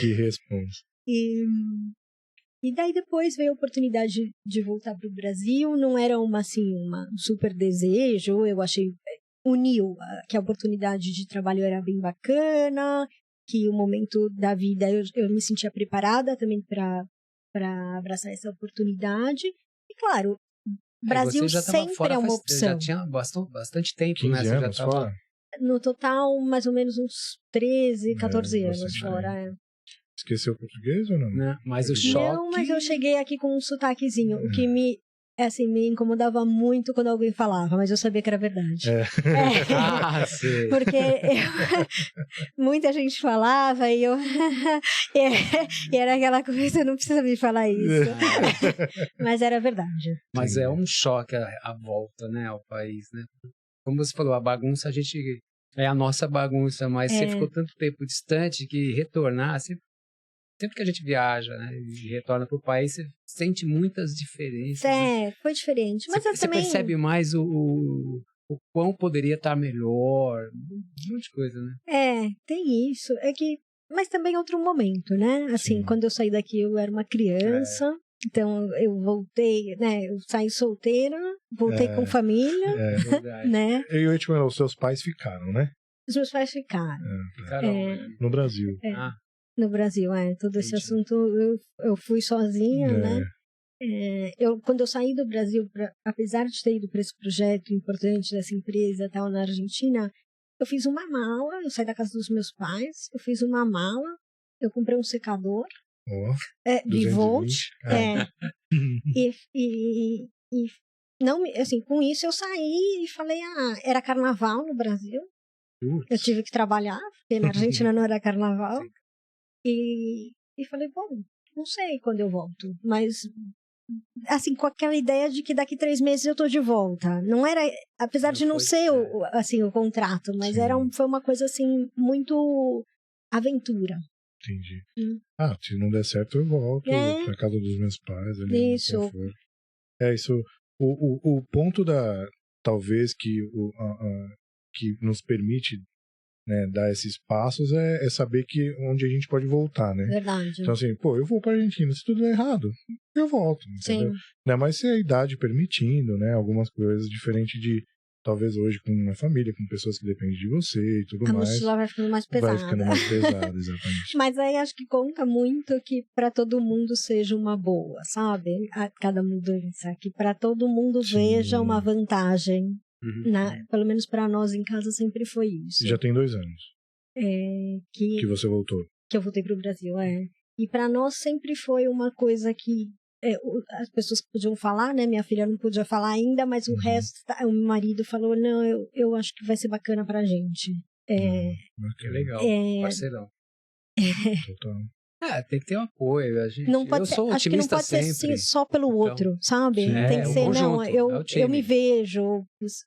Que responsa. E daí depois veio a oportunidade de voltar para o Brasil. Não era um super desejo. Eu achei, uniu que a oportunidade de trabalho era bem bacana, que o momento da vida eu me sentia preparada também para abraçar essa oportunidade. E claro, Brasil sempre é uma opção. Já tinha bastante tempo, 15 né? Você anos já tava... fora? No total, mais ou menos uns 13, 14 anos fora. Esqueceu o português ou não? Não, mas o choque... Não, mas eu cheguei aqui com um sotaquezinho, o que me incomodava muito quando alguém falava, mas eu sabia que era verdade. Sim. Porque muita gente falava e eu... e era aquela coisa, não precisa me falar isso. Mas era verdade. Mas é um choque a volta, né, ao país, né? Como você falou, a bagunça, a gente... É a nossa bagunça, mas você ficou tanto tempo distante que retornar... Sempre que a gente viaja, né, e retorna para o país, você sente muitas diferenças. Né? Foi diferente. Mas você também... percebe mais o quão poderia estar melhor, um monte de coisa, né? Tem isso. Mas também outro momento, né? Assim, quando eu saí daqui, eu era uma criança. Então, eu voltei, né? Eu saí solteira, voltei com família, né? E os seus pais ficaram, né? Os meus pais ficaram. No Brasil. No Brasil, todo esse assunto eu fui sozinha, né? Quando eu saí do Brasil, apesar de ter ido para esse projeto importante dessa empresa tal na Argentina, eu fiz uma mala, eu saí da casa dos meus pais, eu fiz uma mala, eu comprei um secador de Volt, e não, assim, com isso eu saí e falei, era carnaval no Brasil, eu tive que trabalhar, porque na Argentina não era carnaval. E falei, bom, não sei quando eu volto, mas assim, com aquela ideia de que daqui 3 meses eu tô de volta. Não era, apesar de não ser o contrato, mas foi uma coisa assim, muito aventura. Entendi. Se não der certo eu volto pra casa dos meus pais. Ali, isso. Isso. O ponto talvez que nos permite né, dar esses passos é saber que onde a gente pode voltar, né? Verdade. Então, assim, eu vou para a Argentina, se tudo der errado, eu volto, entendeu? Sim. Ainda mais se a idade permitindo, né? Algumas coisas diferentes de, talvez hoje com uma família, com pessoas que dependem de você e tudo A mais. mochila vai ficando mais pesada. Vai ficando mais pesada, exatamente. Mas aí acho que conta muito que para todo mundo seja uma boa, sabe? Cada mudança, que para todo mundo veja uma vantagem. Pelo menos para nós em casa sempre foi isso. Já tem 2 anos que você voltou. Que eu voltei para o Brasil, E para nós sempre foi uma coisa que as pessoas podiam falar, né? Minha filha não podia falar ainda, mas o resto, o meu marido falou, não, eu acho que vai ser bacana pra gente. Que legal, parceirão. Total. Tem que ter um apoio. Não pode ser, acho que não pode ser assim, só pelo outro, sabe? Tem que ser, não, eu me vejo,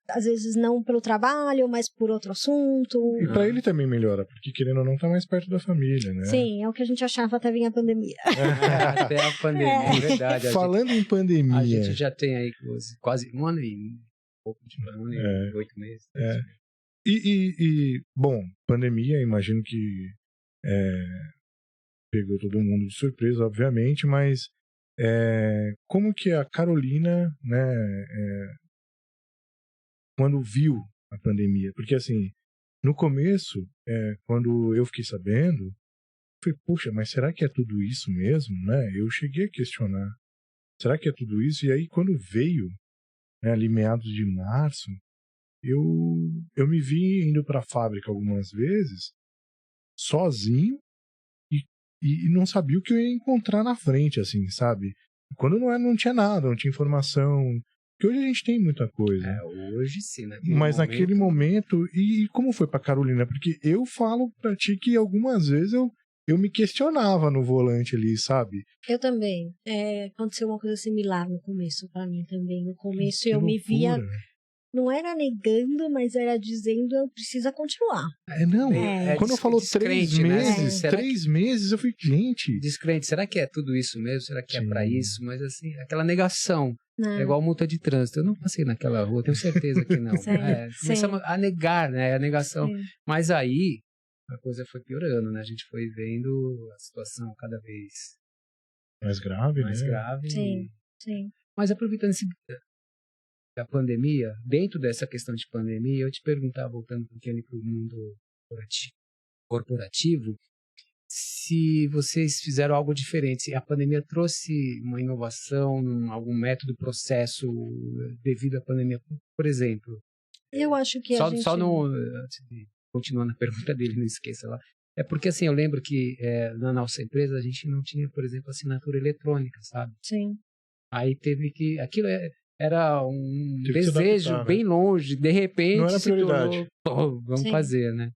às vezes não pelo trabalho, mas por outro assunto. E pra ele também melhora, porque querendo ou não, tá mais perto da família, né? Sim, é o que a gente achava até vir a pandemia. Até a pandemia, é verdade. Falando em pandemia... A gente já tem aí quase 1 ano e pouco de 1 ano e 8 meses. Bom, pandemia, imagino que pegou todo mundo de surpresa, obviamente, mas como que a Carolina, né, quando viu a pandemia? Porque, assim, no começo, quando eu fiquei sabendo, eu falei, puxa, mas será que é tudo isso mesmo, né? Eu cheguei a questionar, será que é tudo isso? E aí, quando veio, né, ali meados de março, eu me vi indo para a fábrica algumas vezes, sozinho, e não sabia o que eu ia encontrar na frente, assim, sabe? Quando não tinha nada, não tinha informação. Porque hoje a gente tem muita coisa. Hoje sim, né? Mas naquele momento... E como foi pra Carolina? Porque eu falo pra ti que algumas vezes eu me questionava no volante ali, sabe? Eu também. Aconteceu uma coisa similar no começo pra mim também. No começo eu me via... Não era negando, mas era dizendo, precisa continuar. Quando eu falo 3 meses, né? 3 meses, eu falei, gente... Descrente, será que é tudo isso mesmo? Será que é pra isso? Mas assim, aquela negação. É igual multa de trânsito. Eu não passei naquela rua, tenho certeza que não. Começamos a negar, né? A negação. Sim. Mas aí, a coisa foi piorando, né? A gente foi vendo a situação cada vez... mais grave, mais grave. Sim. Mas aproveitando da pandemia, dentro dessa questão de pandemia, eu te perguntava, voltando um pouquinho para o mundo corporativo, se vocês fizeram algo diferente, se a pandemia trouxe uma inovação, algum método, processo devido à pandemia, por exemplo. Eu acho que antes de continuar na pergunta dele, não esqueça lá. É porque, assim, eu lembro que na nossa empresa a gente não tinha, por exemplo, assinatura eletrônica, sabe? Sim. Aí teve que... Aquilo era um desejo adaptar, bem longe, de repente não era prioridade. Vamos fazer, né?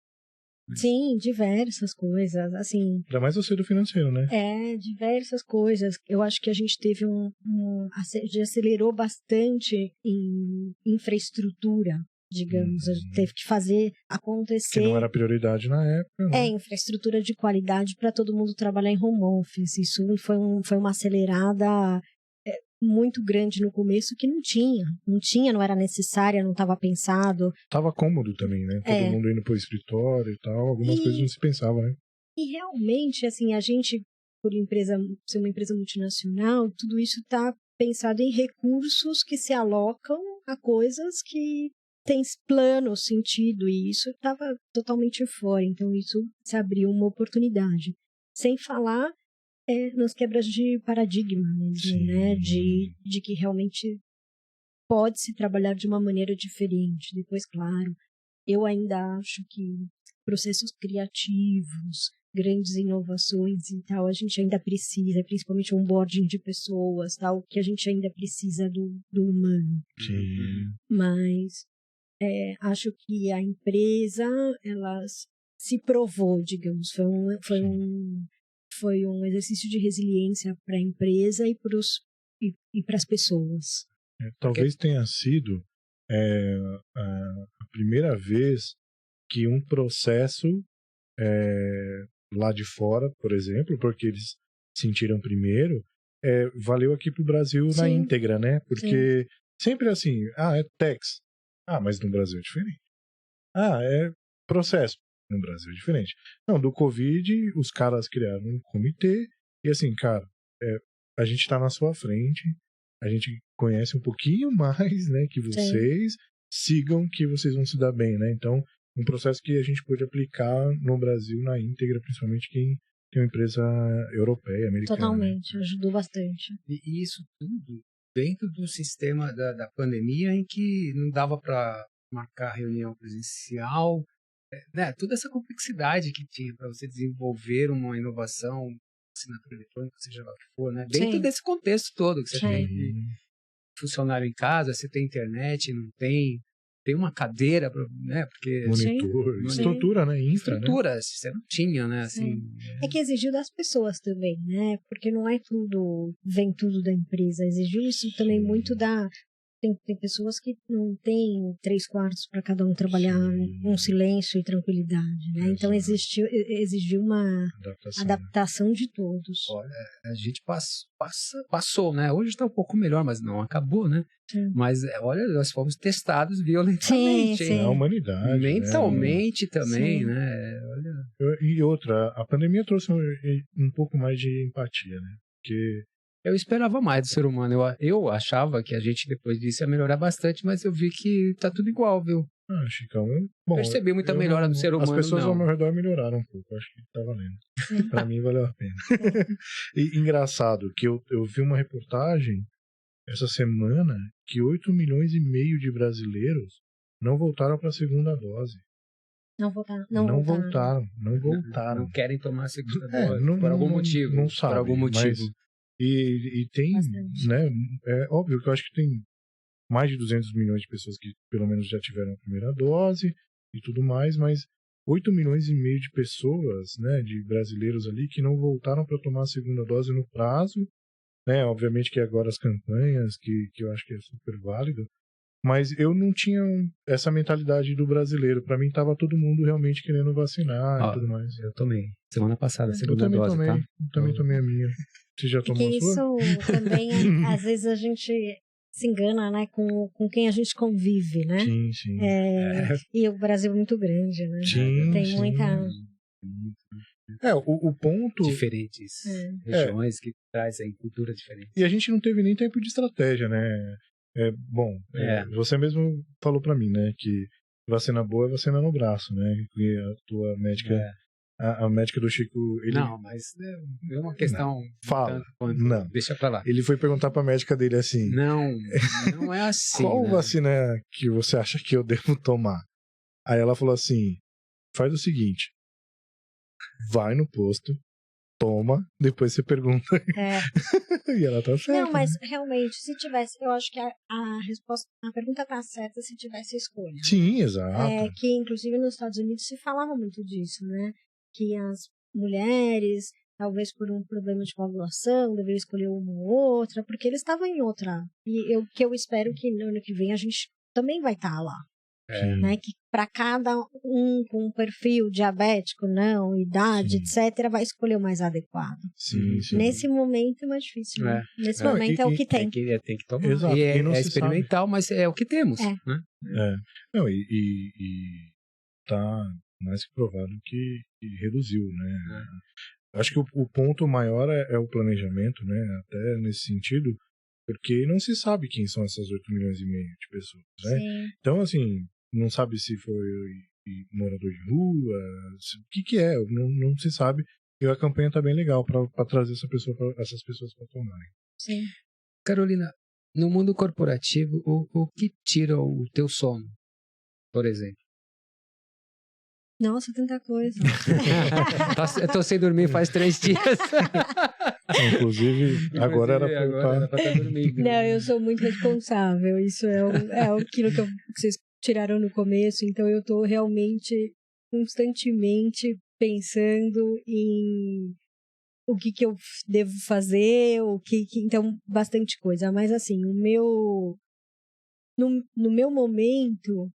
Sim, diversas coisas, assim... Ainda mais você do financeiro, né? Diversas coisas. Eu acho que a gente teve acelerou bastante em infraestrutura, digamos. A gente teve que fazer acontecer... Que não era prioridade na época. Né? Infraestrutura de qualidade para todo mundo trabalhar em home office. Isso foi uma acelerada... muito grande no começo que não era necessária, não estava pensado. Tava cômodo também, né? Todo mundo indo pro escritório e tal, algumas coisas não se pensava, né? E realmente, assim, a gente, por ser uma empresa multinacional, tudo isso está pensado em recursos que se alocam a coisas que têm plano, sentido, e isso estava totalmente fora, então isso se abriu uma oportunidade. Sem falar nas quebras de paradigma mesmo, né? De que realmente pode-se trabalhar de uma maneira diferente. Depois, claro, eu ainda acho que processos criativos, grandes inovações e tal, a gente ainda precisa, principalmente o onboarding de pessoas, tal, que a gente ainda precisa do humano. Sim. Mas acho que a empresa, ela se provou, digamos, foi um exercício de resiliência para a empresa e para as pessoas. Talvez tenha sido a primeira vez que um processo lá de fora, por exemplo, porque eles sentiram primeiro, valeu aqui para o Brasil na íntegra, né? Porque sempre assim, é tax. Mas no Brasil é diferente. É processo. No Brasil é diferente. Não, do Covid, os caras criaram um comitê e assim, cara, a gente tá na sua frente, a gente conhece um pouquinho mais, né, que vocês sigam que vocês vão se dar bem, né? Então, um processo que a gente pôde aplicar no Brasil na íntegra, principalmente quem tem uma empresa europeia, americana. Totalmente, ajudou bastante. E isso tudo dentro do sistema da pandemia em que não dava para marcar reunião presencial, né? Toda essa complexidade que tinha para você desenvolver uma inovação, assinatura eletrônica, seja lá o que for, né? Dentro desse contexto todo que você tem funcionário em casa, você tem internet, não tem uma cadeira, né? Porque monitor, estrutura, né? Estrutura, né? Você não tinha, né? Assim, é que exigiu das pessoas também, né? Porque não é vem tudo da empresa, exigiu isso também muito Tem pessoas que não têm 3 quartos para cada um trabalhar com silêncio e tranquilidade, né? Então exigiu uma adaptação de todos. Olha, a gente passou, né? Hoje está um pouco melhor, mas não acabou, né? Sim. Mas olha, nós fomos testados violentamente. Sim. A humanidade. Mentalmente, né? Também, né? Olha. E outra, a pandemia trouxe um pouco mais de empatia, né? Porque eu esperava mais do ser humano. Eu achava que a gente depois disso ia melhorar bastante, mas eu vi que tá tudo igual, viu? Chicão, percebi muita melhora do ser humano. As pessoas não. ao meu redor melhoraram um pouco, acho que tá valendo. Pra mim valeu a pena. E engraçado que eu vi uma reportagem essa semana que 8,5 milhões de brasileiros não voltaram para a segunda dose. Não voltaram. Não querem tomar a segunda dose por algum motivo. Não sabe, por algum motivo. E tem, né, é óbvio que eu acho que tem mais de 200 milhões de pessoas que pelo menos já tiveram a primeira dose e tudo mais, mas 8,5 milhões de pessoas, né, de brasileiros ali que não voltaram para tomar a segunda dose no prazo, né, obviamente que agora as campanhas, que eu acho que é super válido, mas eu não tinha essa mentalidade do brasileiro. Para mim tava todo mundo realmente querendo vacinar e tudo mais. Eu tomei. Semana passada, segunda dose, tomei, tá? Eu também tomei a minha. Você já tomou a sua? Isso também, às vezes a gente se engana, né, com quem a gente convive, né? Sim. E o Brasil é muito grande, né? Sim, tem muita... o ponto... Diferentes regiões que trazem cultura diferente. E a gente não teve nem tempo de estratégia, né? Você mesmo falou pra mim, né, que vacina boa é vacina no braço, né? E a tua médica, a médica do Chico... Não, mas é uma questão... Fala. Não. Deixa pra lá. Ele foi perguntar pra médica dele assim... Não é assim. Qual né? vacina que você acha que eu devo tomar? Aí ela falou assim, faz o seguinte, vai no posto, toma, depois você pergunta. E ela tá certa. Não, mas realmente, se tivesse, eu acho que a resposta, a pergunta tá certa se tivesse escolha. Sim, exato. Que inclusive nos Estados Unidos se falava muito disso, né? Que as mulheres, talvez por um problema de coagulação, deveriam escolher uma ou outra, porque eles estavam em outra. E eu espero que no ano que vem a gente também vai estar lá. Né, que para cada um com um perfil diabético, não, idade, etc., vai escolher o mais adequado. Sim. Nesse momento é mais difícil. Né? Nesse momento é o que tem. Tem que tomar. Exato. E é experimental, mas é o que temos. Né? Não, e tá mais que provado que reduziu, né? Acho que o ponto maior é o planejamento, né? Até nesse sentido, porque não se sabe quem são essas 8,5 milhões de pessoas, né? Sim. Então, assim, não sabe se foi morador de rua, o que é, não se sabe. E a campanha tá bem legal para trazer essas pessoas para tomarem. Sim. Carolina, no mundo corporativo, o que tira o teu sono, por exemplo? Nossa, tanta coisa. Eu tô sem dormir faz 3 dias. Inclusive, agora era pra estar dormindo. Não, eu sou muito responsável. Isso é aquilo que vocês tiraram no começo. Então, eu tô realmente, constantemente pensando em o que eu devo fazer, então, bastante coisa. Mas, assim, no meu momento,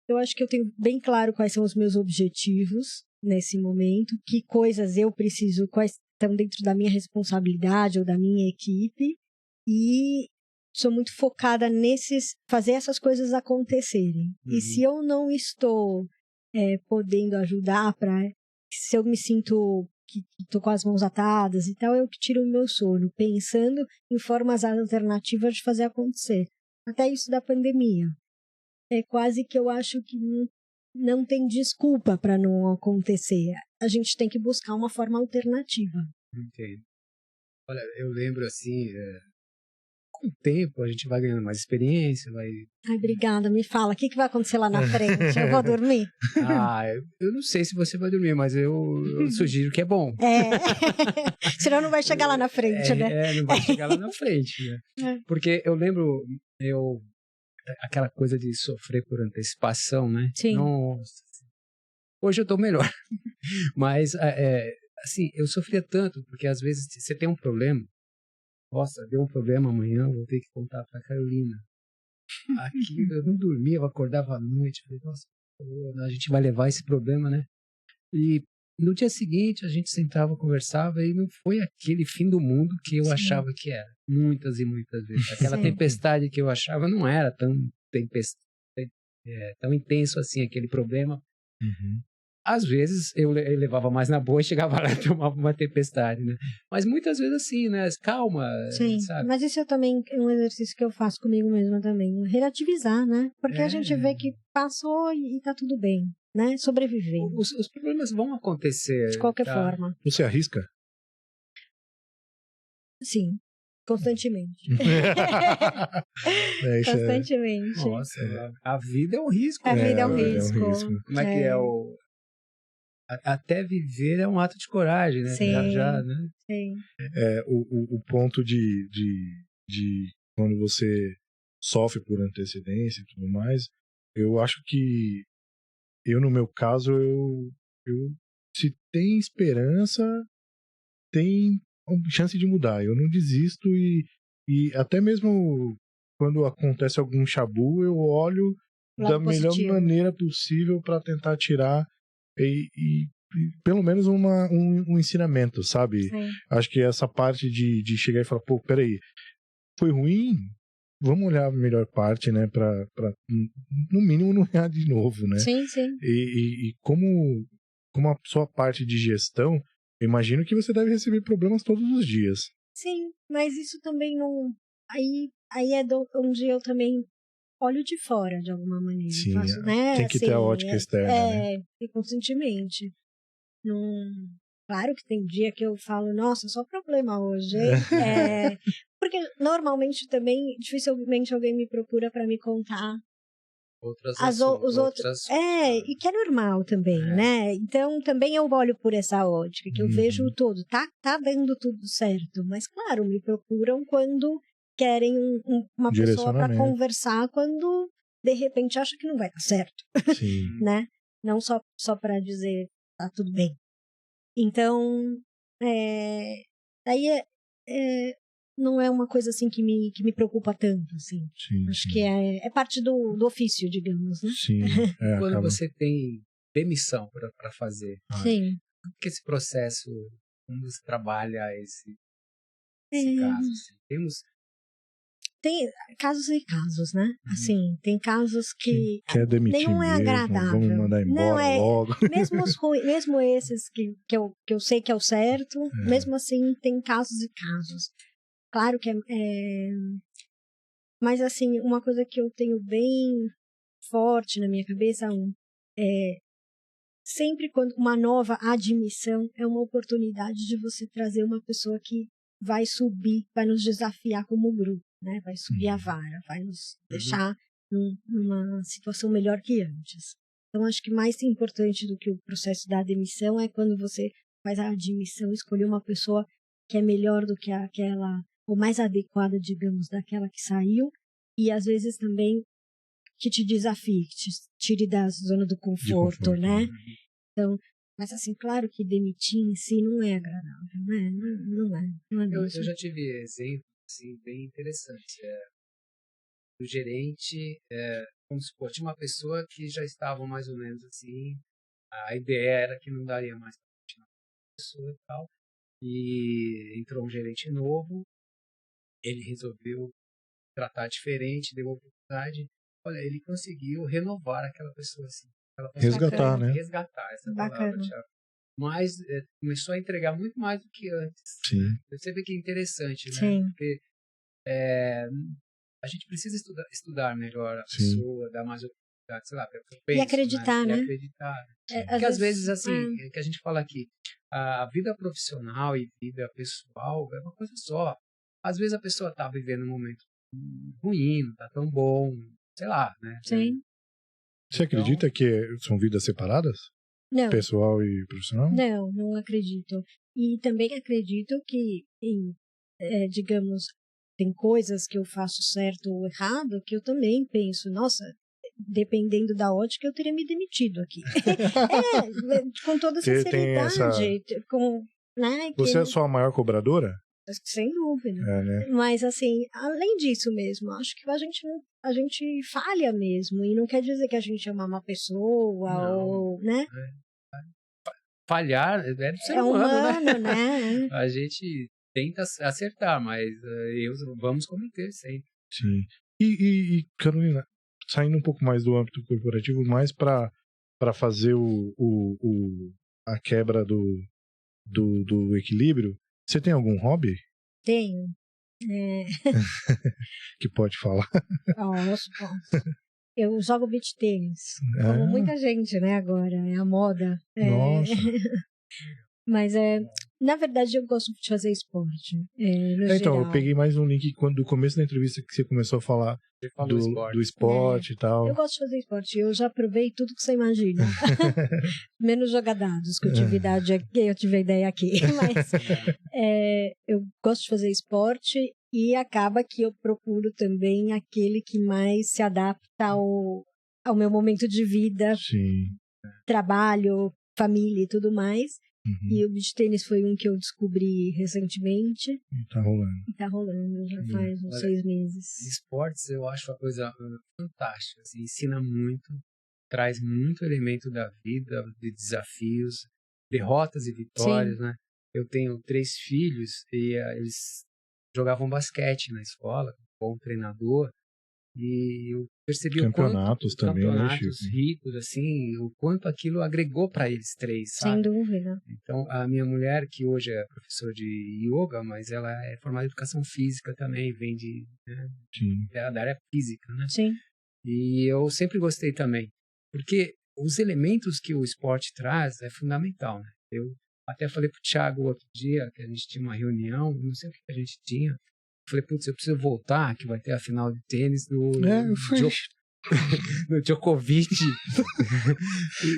eu acho que eu tenho bem claro quais são os meus objetivos nesse momento, que coisas eu preciso, quais estão dentro da minha responsabilidade ou da minha equipe, e sou muito focada fazer essas coisas acontecerem. E se eu não estou podendo ajudar se eu me sinto que estou com as mãos atadas e tal, eu que tiro o meu sono, pensando em formas alternativas de fazer acontecer. Até isso da pandemia. É quase que eu acho que não tem desculpa para não acontecer. A gente tem que buscar uma forma alternativa. Entendo. Olha, eu lembro assim, com o tempo a gente vai ganhando mais experiência, vai... Ai, obrigada, me fala, o que vai acontecer lá na frente? Eu vou dormir? Eu não sei se você vai dormir, mas eu sugiro que é bom. Senão não vai chegar lá na frente, né? Não vai chegar lá na frente, né? Porque eu lembro, aquela coisa de sofrer por antecipação, né? Sim. Nossa, hoje eu tô melhor. Mas, assim, eu sofria tanto, porque às vezes você tem um problema. Nossa, deu um problema amanhã, vou ter que contar pra Carolina. Aqui eu não dormia, eu acordava à noite. Falei, nossa, a gente vai levar esse problema, né? E no dia seguinte a gente sentava, conversava e não foi aquele fim do mundo que eu achava que era. Muitas e muitas vezes. Aquela tempestade que eu achava não era tão intenso assim, aquele problema. Às vezes eu levava mais na boa e chegava lá e tomava uma tempestade, né? Mas muitas vezes assim, né? Calma, sim, sabe? mas isso também é um exercício que eu faço comigo mesma também. Relativizar, né? Porque a gente vê que passou e tá tudo bem, né? Sobreviver. Os problemas vão acontecer. De qualquer forma. Você arrisca? Sim. Constantemente. Constantemente. Nossa, a vida é um risco. A vida é um risco. risco. Como é que é o... Até viver é um ato de coragem, né? Sim. Já, né? Sim. O ponto de quando você sofre por antecedência e tudo mais, eu acho que no meu caso, se tem esperança, tem chance de mudar. Eu não desisto e até mesmo quando acontece algum chabu, eu olho da melhor maneira possível para tentar tirar e pelo menos um ensinamento, sabe? Sim. Acho que essa parte de chegar e falar, pô, peraí, foi ruim? Vamos olhar a melhor parte, né? Pra no mínimo não errar de novo, né? Sim, sim. E como a sua parte de gestão, eu imagino que você deve receber problemas todos os dias. Sim, mas isso também não... Aí é onde eu também olho de fora, de alguma maneira. Sim, faço, né? tem que ter a ótica externa, né? E constantemente. Claro que tem dia que eu falo, nossa, só problema hoje. Porque normalmente também, dificilmente alguém me procura para me contar os outros. E que é normal também, né? Então também eu olho por essa ótica, que eu vejo o todo. Tá dando tudo certo, mas claro, me procuram quando querem uma pessoa para conversar, quando de repente acha que não vai dar certo. Sim. Né? Não só para dizer tá tudo bem. Então, daí não é uma coisa assim que me preocupa tanto, assim. Sim, acho que é parte do ofício, digamos, né? Sim. Quando você tem demissão para fazer, sim. como que esse processo, como você trabalha esse caso? Assim? Tem casos e casos, né? Assim, tem casos que quer demitir nenhum é agradável. Vamos mandar embora logo. Mesmo esses que eu sei que é o certo, mesmo assim tem casos e casos. Claro que mas assim, uma coisa que eu tenho bem forte na minha cabeça sempre quando uma nova admissão é uma oportunidade de você trazer uma pessoa que vai subir, vai nos desafiar como grupo, né? Vai subir a vara, vai nos deixar numa situação melhor que antes. Então, acho que mais importante do que o processo da demissão é quando você faz a admissão, escolher uma pessoa que é melhor do que aquela, ou mais adequada, digamos, daquela que saiu, e às vezes também que te desafie, que te tire da zona do conforto, né? Então, mas assim, claro que demitir em si não é agradável, né? Não é eu já tive exemplos assim, bem interessantes. O gerente, vamos supor, tinha uma pessoa que já estava mais ou menos assim, a ideia era que não daria mais para continuar com a pessoa e tal, e entrou um gerente novo, ele resolveu tratar diferente, deu oportunidade. Olha, ele conseguiu renovar aquela pessoa, assim. Resgatar, né? Resgatar, essa palavra, Thiago. Mas começou a entregar muito mais do que antes. Sim. Você vê que é interessante, né? Sim. Porque a gente precisa estudar melhor a Sim. pessoa, dar mais oportunidade, sei lá, eu penso, e acreditar, né? E acreditar. Porque às vezes, assim, que a gente fala aqui, a vida profissional e vida pessoal é uma coisa só. Às vezes a pessoa tá vivendo um momento ruim, não tá tão bom, sei lá, né? Sim. Você acredita que são vidas separadas? Não. Pessoal e profissional? Não acredito. E também acredito que, digamos, tem coisas que eu faço certo ou errado que eu também penso, nossa, dependendo da ótica, eu teria me demitido aqui. Com toda sinceridade. Né, Você é a sua maior cobradora? Sem dúvida. Né? Mas, assim, além disso mesmo, acho que a gente falha mesmo. E não quer dizer que a gente é uma má pessoa, ou, né? Falhar é do ser humano, né? A gente tenta acertar, mas vamos cometer sempre. Sim. E Carolina, saindo um pouco mais do âmbito corporativo, mais para fazer a quebra do equilíbrio, você tem algum hobby? Tenho. Que pode falar. Posso. Eu jogo beach tênis. Como muita gente, né, agora. É a moda. Nossa. Mas, na verdade, eu gosto de fazer esporte. Então, geral. eu peguei mais um link do começo da entrevista que você começou a falar do esporte e tal. Eu gosto de fazer esporte. Eu já provei tudo que você imagina. Menos jogar dados, que eu tive ideia aqui. Mas eu gosto de fazer esporte e acaba que eu procuro também aquele que mais se adapta ao meu momento de vida. Sim. Trabalho, família e tudo mais. Uhum. E o beach tênis foi um que eu descobri recentemente. E tá rolando. Tá rolando, já faz uns 6 meses. Esportes eu acho uma coisa fantástica. Assim, ensina muito, traz muito elemento da vida, de desafios, derrotas e vitórias, né? Eu tenho 3 filhos e eles jogavam basquete na escola, com um bom treinador. E eu percebi campeonatos também, campeonatos ricos, assim, o quanto aquilo agregou para eles 3, sabe? Sem dúvida. Então, a minha mulher, que hoje é professora de yoga, mas ela é formada em educação física também, vem da área física, né? Sim. E eu sempre gostei também, porque os elementos que o esporte traz é fundamental, né? Eu até falei pro Thiago outro dia, que a gente tinha uma reunião, não sei o que a gente tinha. Falei, putz, eu preciso voltar, que vai ter a final de tênis do Djokovic.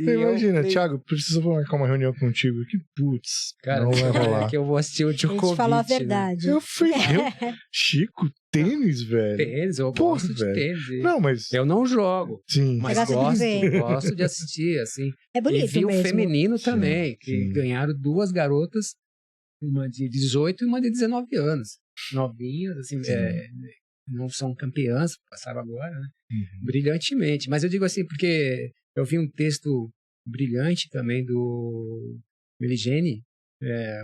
Imagina, Thiago, preciso marcar uma reunião contigo. Que putz, cara, não vai rolar. Que eu vou assistir o Djokovic. A gente falou a verdade. Né? Chico, tênis, velho. Tênis, eu gosto de tênis. Não, mas... Eu não jogo, sim. mas gosto de assistir, assim. É bonito. E vi mesmo. O feminino também, que ganharam 2 garotas, uma de 18 e uma de 19 anos. Novinhas, assim, não são campeãs, passaram agora, né? Brilhantemente. Mas eu digo assim, porque eu vi um texto brilhante também do Meligeni,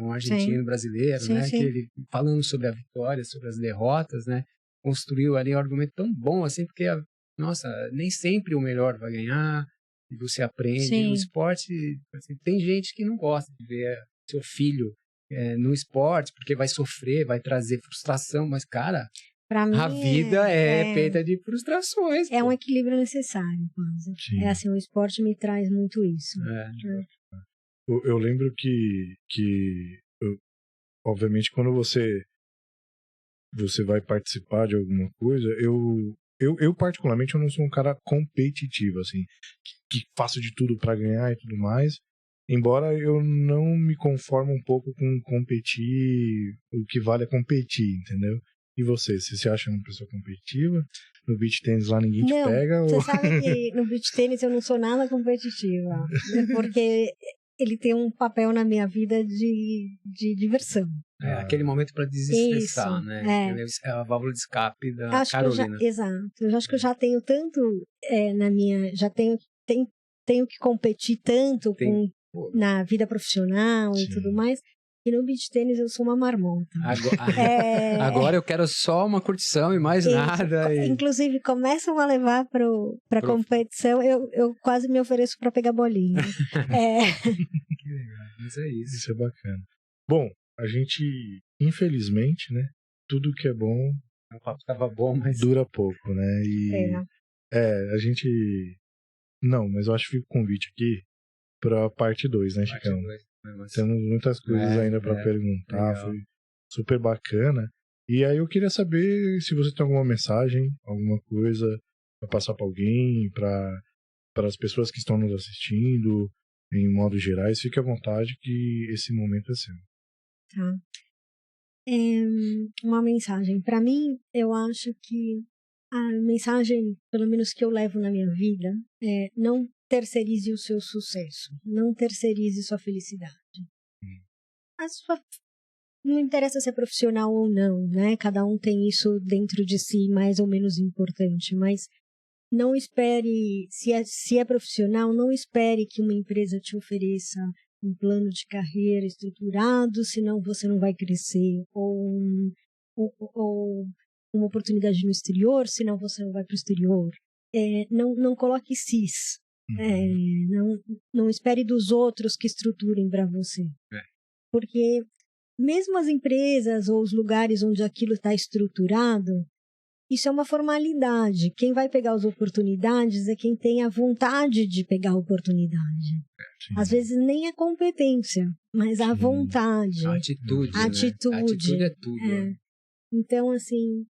um argentino brasileiro, né? Que ele, falando sobre a vitória, sobre as derrotas, né? Construiu ali um argumento tão bom, assim, porque, nossa, nem sempre o melhor vai ganhar, e você aprende. No esporte, assim, tem gente que não gosta de ver seu filho no esporte, porque vai sofrer, vai trazer frustração, mas, cara, pra mim, a vida é feita de frustrações. É um equilíbrio necessário, quase. Assim, o esporte me traz muito isso. Eu lembro que obviamente, quando você vai participar de alguma coisa, eu particularmente, eu não sou um cara competitivo, assim, que faço de tudo para ganhar e tudo mais. Embora eu não me conformo um pouco com competir, o que vale é competir, entendeu? E você se acha uma pessoa competitiva? No beach tênis lá ninguém te pega? Você sabe que no beach tênis eu não sou nada competitiva, porque ele tem um papel na minha vida de diversão. Aquele momento para desestressar, né? É a válvula de escape da Carolina. Exato. Eu acho que eu já tenho tanto na minha... Já tenho que competir tanto na vida profissional e tudo mais. que no beach tênis eu sou uma marmota. Agora eu quero só uma curtição e mais nada. Inclusive, começam a levar para competição, eu quase me ofereço para pegar bolinha. Que legal, mas é isso. Isso é bacana. Bom, a gente, infelizmente, né, tudo que é bom... O papo tava bom, mas... dura pouco, né? A gente... Não, mas eu acho que fica o convite aqui pra parte 2, né, Chicão? Temos muitas coisas ainda pra perguntar, legal. Foi super bacana. E aí eu queria saber se você tem alguma mensagem, alguma coisa pra passar pra alguém, para as pessoas que estão nos assistindo, em modo gerais, fique à vontade que esse momento é seu. Tá. Uma mensagem. Para mim, eu acho que a mensagem, pelo menos que eu levo na minha vida, é não terceirize o seu sucesso, não terceirize sua felicidade. Não interessa se é profissional ou não, né? Cada um tem isso dentro de si, mais ou menos importante, mas não espere, se é profissional, não espere que uma empresa te ofereça um plano de carreira estruturado, senão você não vai crescer, ou uma oportunidade no exterior, senão você não vai para o exterior. Não coloque cis. Não espere dos outros que estruturem para você. Porque mesmo as empresas ou os lugares onde aquilo está estruturado, isso é uma formalidade. Quem vai pegar as oportunidades é quem tem a vontade de pegar a oportunidade. Sim. Às vezes nem a competência, mas a vontade. A atitude. A atitude é tudo. Então, assim,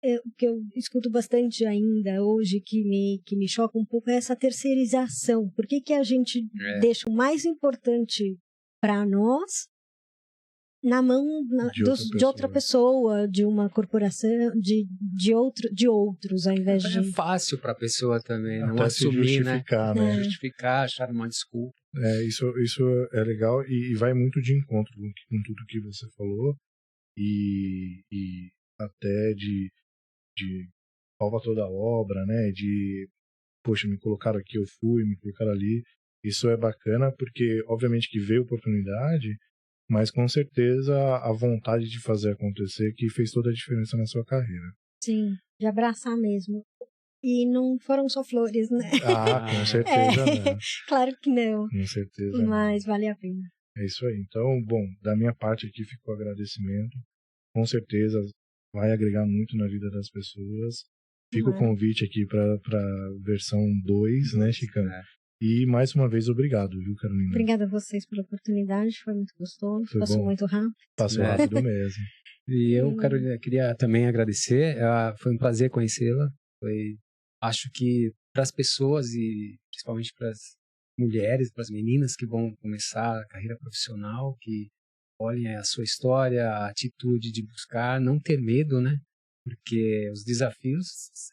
o que eu escuto bastante ainda hoje, que me choca um pouco, é essa terceirização. Por que a gente deixa o mais importante para nós na mão de outra pessoa, de uma corporação, de outros, ao invés de... É fácil para a pessoa também, não até assumir, justificar, né? Justificar, achar uma desculpa. Isso é legal e vai muito de encontro com tudo que você falou e até de salva toda a obra, né? De, poxa, me colocaram aqui, eu fui, me colocaram ali. Isso é bacana porque, obviamente, que veio oportunidade, mas com certeza a vontade de fazer acontecer que fez toda a diferença na sua carreira. Sim, de abraçar mesmo. E não foram só flores, né? Com certeza não. Claro que não. Com certeza mas vale a pena. É isso aí. Então, bom, da minha parte aqui ficou o agradecimento. Com certeza vai agregar muito na vida das pessoas. Fica o convite aqui para versão 2, né, Chicão? E mais uma vez, obrigado, viu, Carolina? Obrigada a vocês pela oportunidade, foi muito gostoso, passou muito rápido. Passou rápido mesmo. E eu, Carolina, queria também agradecer, foi um prazer conhecê-la. Acho que para as pessoas e principalmente para as mulheres, para as meninas que vão começar a carreira profissional, que olhem a sua história, a atitude de buscar, não ter medo, né? Porque os desafios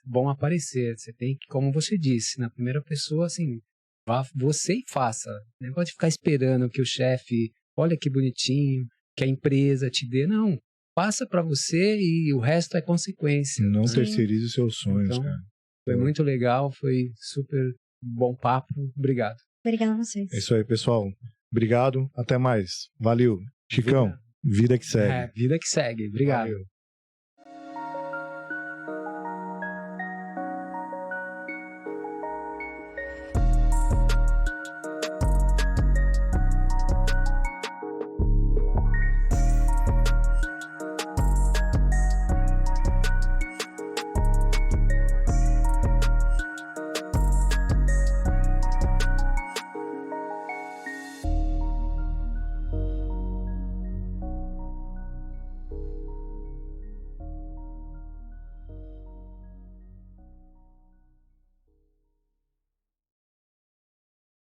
vão aparecer. Você tem que, como você disse, na primeira pessoa, assim, vá você e faça. Não pode ficar esperando que o chefe, olha que bonitinho, que a empresa te dê. Não, faça para você e o resto é consequência. Não terceirize os seus sonhos, então, cara. Foi muito legal, foi super bom papo. Obrigado. Obrigada a vocês. É isso aí, pessoal. Obrigado, até mais. Valeu. Chicão, vida que segue. Vida que segue. Obrigado. Valeu.